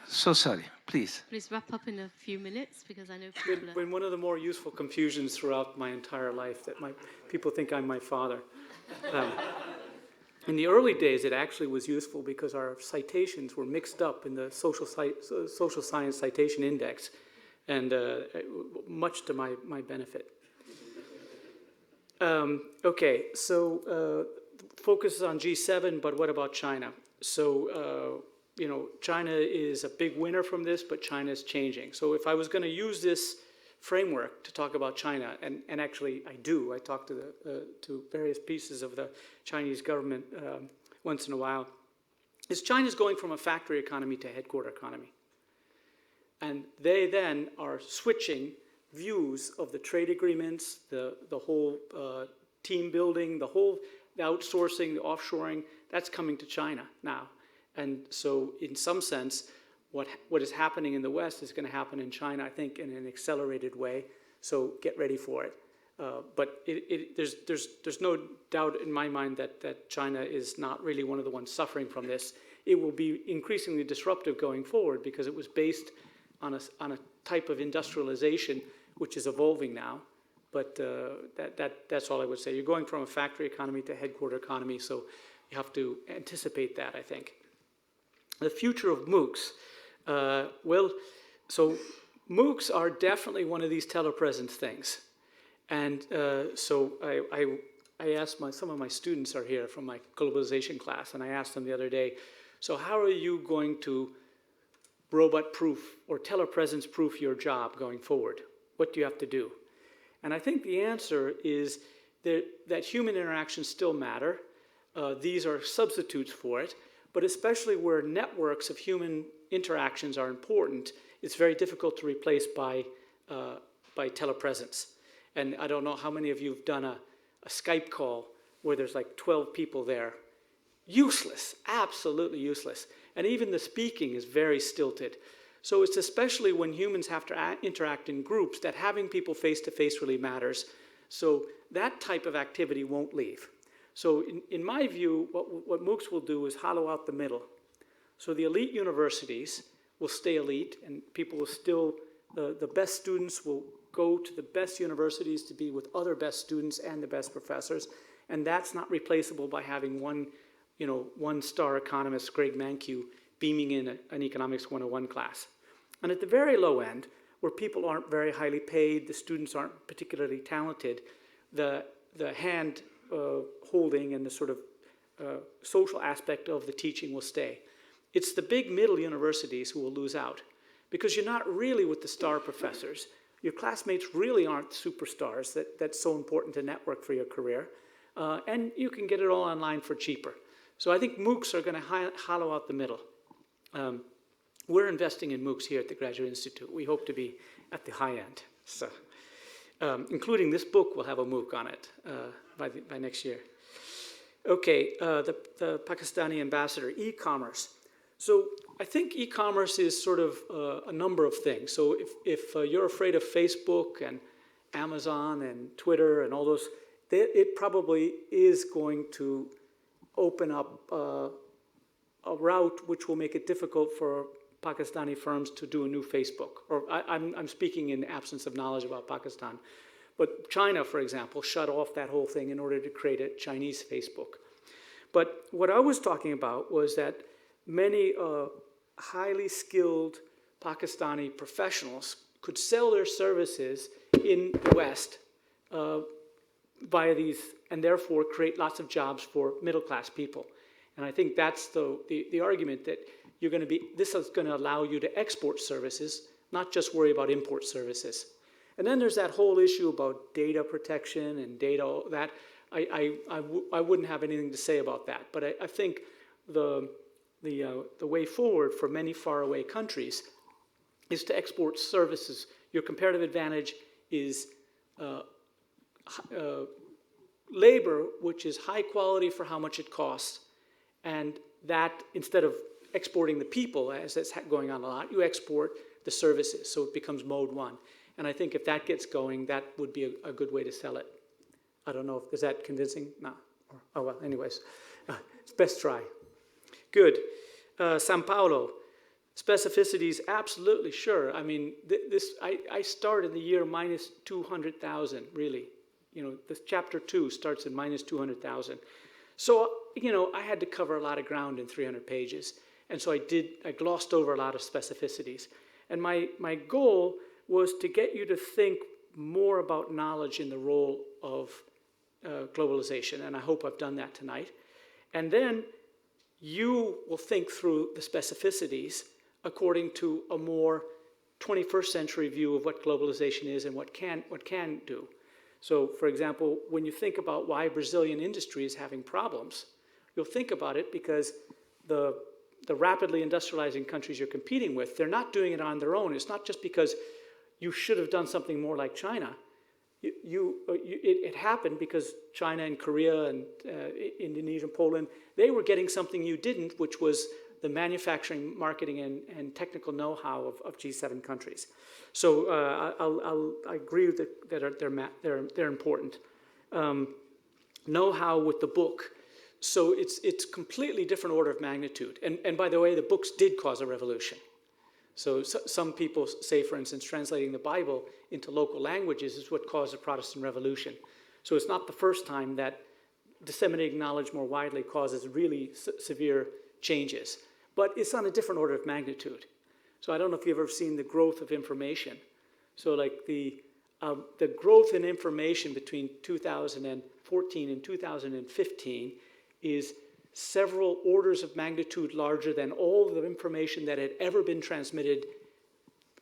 So sorry, please. Please wrap up in a few minutes, because I know people Been one of the more useful confusions throughout my entire life, that people think I'm my father. In the early days, it actually was useful because our citations were mixed up in the social science citation index, and much to my benefit. Okay, so focus on G7, but what about China? So, you know, China is a big winner from this, but China is changing. So if I was going to use this framework to talk about China, and actually I do, I talk to various pieces of the Chinese government once in a while, is China's going from a factory economy to headquarter economy. And they then are switching views of the trade agreements, the whole team building, the outsourcing, the offshoring, that's coming to China now. And so in some sense, what is happening in the West is going to happen in China, I think, in an accelerated way. So get ready for it. But there's no doubt in my mind that China is not really one of the ones suffering from this. It will be increasingly disruptive going forward, because it was based a type of industrialization which is evolving now. But that's all I would say. You're going from a factory economy to a headquarter economy, so you have to anticipate that, I think. The future of Moocs. So Moocs are definitely one of these telepresence things. And so I asked some of my students are here from my globalization class, and I asked them the other day, so how are you going to robot-proof or telepresence-proof your job going forward? What do you have to do? And I think the answer is that human interactions still matter. These are substitutes for it, but especially where networks of human interactions are important, it's very difficult to replace by telepresence. And I don't know how many of you have done a Skype call where there's like 12 people there. Useless, absolutely useless. And even the speaking is very stilted. So it's especially when humans have to interact in groups that having people face-to-face really matters. So that type of activity won't leave. So in my view, what Moocs will do is hollow out the middle. So the elite universities will stay elite, and people will still, the best students will go to the best universities to be with other best students and the best professors. And that's not replaceable by having one-star economist, Greg Mankiw, beaming in an Economics 101 class. And at the very low end, where people aren't very highly paid, the students aren't particularly talented, the hand holding and the sort of social aspect of the teaching will stay. It's the big middle universities who will lose out, because you're not really with the star professors. Your classmates really aren't superstars that's so important to network for your career. And you can get it all online for cheaper. So I think Moocs are going to hollow out the middle. We're investing in Moocs here at the Graduate Institute. We hope to be at the high end. So, including this book will have a Mooc on it by next year. Okay, the Pakistani ambassador, e-commerce. So I think e-commerce is sort of a number of things. So if you're afraid of Facebook and Amazon and Twitter and all those, it probably is going to open up a route which will make it difficult for Pakistani firms to do a new Facebook. Or I'm speaking in absence of knowledge about Pakistan. But China, for example, shut off that whole thing in order to create a Chinese Facebook. But what I was talking about was that many highly skilled Pakistani professionals could sell their services in the West via these, and therefore create lots of jobs for middle-class people. And I think that's the argument, that you're going to be, this is going to allow you to export services, not just worry about import services. And then there's that whole issue about data protection and data, that I wouldn't have anything to say about that. But I think the way forward for many faraway countries is to export services. Your comparative advantage is labor, which is high quality for how much it costs. And that, instead of exporting the people, as that's going on a lot, you export the services. So it becomes mode one. And I think if that gets going, that would be a good way to sell it. I don't know, is that convincing? No. Oh, well, anyways, it's best try. Good. Sao Paulo, specificities, absolutely, sure. I mean, I started the year minus 200,000, really. You know, this chapter 2 starts at minus 200,000. So, you know, I had to cover a lot of ground in 300 pages. And so I glossed over a lot of specificities. And my goal was to get you to think more about knowledge in the role of globalization. And I hope I've done that tonight. And then you will think through the specificities according to a more 21st century view of what globalization is and what can do. So, for example, when you think about why Brazilian industry is having problems, you'll think about it because the rapidly industrializing countries you're competing with, they're not doing it on their own. It's not just because you should have done something more like China. It happened because China and Korea and Indonesia and Poland, they were getting something you didn't, which was the manufacturing, marketing, and technical know-how of G7 countries. So I agree that they're important. Know-how with the book. So it's completely different order of magnitude. And by the way, the books did cause a revolution. So some people say, for instance, translating the Bible into local languages is what caused the Protestant Revolution. So it's not the first time that disseminating knowledge more widely causes really severe changes. But it's on a different order of magnitude. So I don't know if you've ever seen the growth of information. So like the growth in information between 2014 and 2015 is several orders of magnitude larger than all the information that had ever been transmitted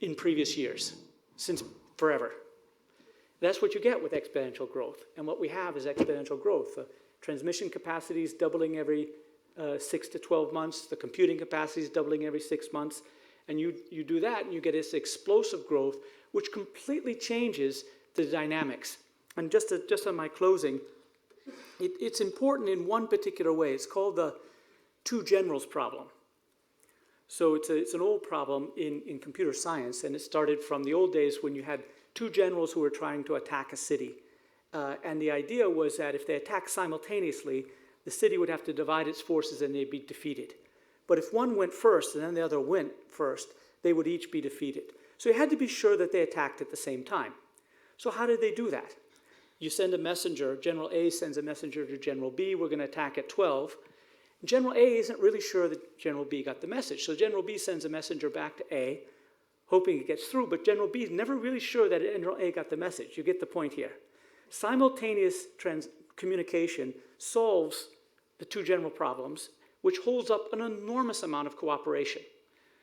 in previous years, since forever. That's what you get with exponential growth. And what we have is exponential growth. The transmission capacity is doubling every 6 to 12 months. The computing capacity is doubling every 6 months. And you do that, and you get this explosive growth, which completely changes the dynamics. And just on my closing, it's important in one particular way. It's called the two generals problem. So it's an old problem in computer science, and it started from the old days when you had two generals who were trying to attack a city. And the idea was that if they attacked simultaneously, the city would have to divide its forces and they'd be defeated. But if one went first and then the other went first, they would each be defeated. So you had to be sure that they attacked at the same time. So how did they do that? You send a messenger, General A sends a messenger to General B, we're going to attack at 12. General A isn't really sure that General B got the message. So General B sends a messenger back to A, hoping it gets through, but General B is never really sure that General A got the message. You get the point here. Simultaneous communication solves the two general problems, which holds up an enormous amount of cooperation.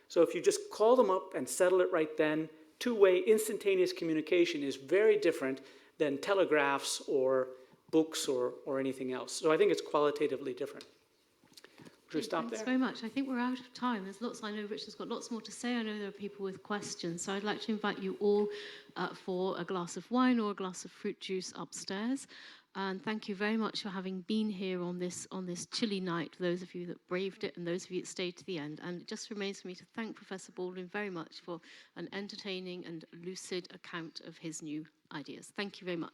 So if you just call them up and settle it right then, two-way instantaneous communication is very different than telegraphs or books or anything else. So I think it's qualitatively different. Should we stop there? Thanks very much. I think we're out of time. There's lots, I know Richard's got lots more to say. I know there are people with questions. So I'd like to invite you all for a glass of wine or a glass of fruit juice upstairs. And thank you very much for having been here on this chilly night, those of you that braved it and those of you that stayed to the end. And it just remains for me to thank Professor Baldwin very much for an entertaining and lucid account of his new ideas. Thank you very much.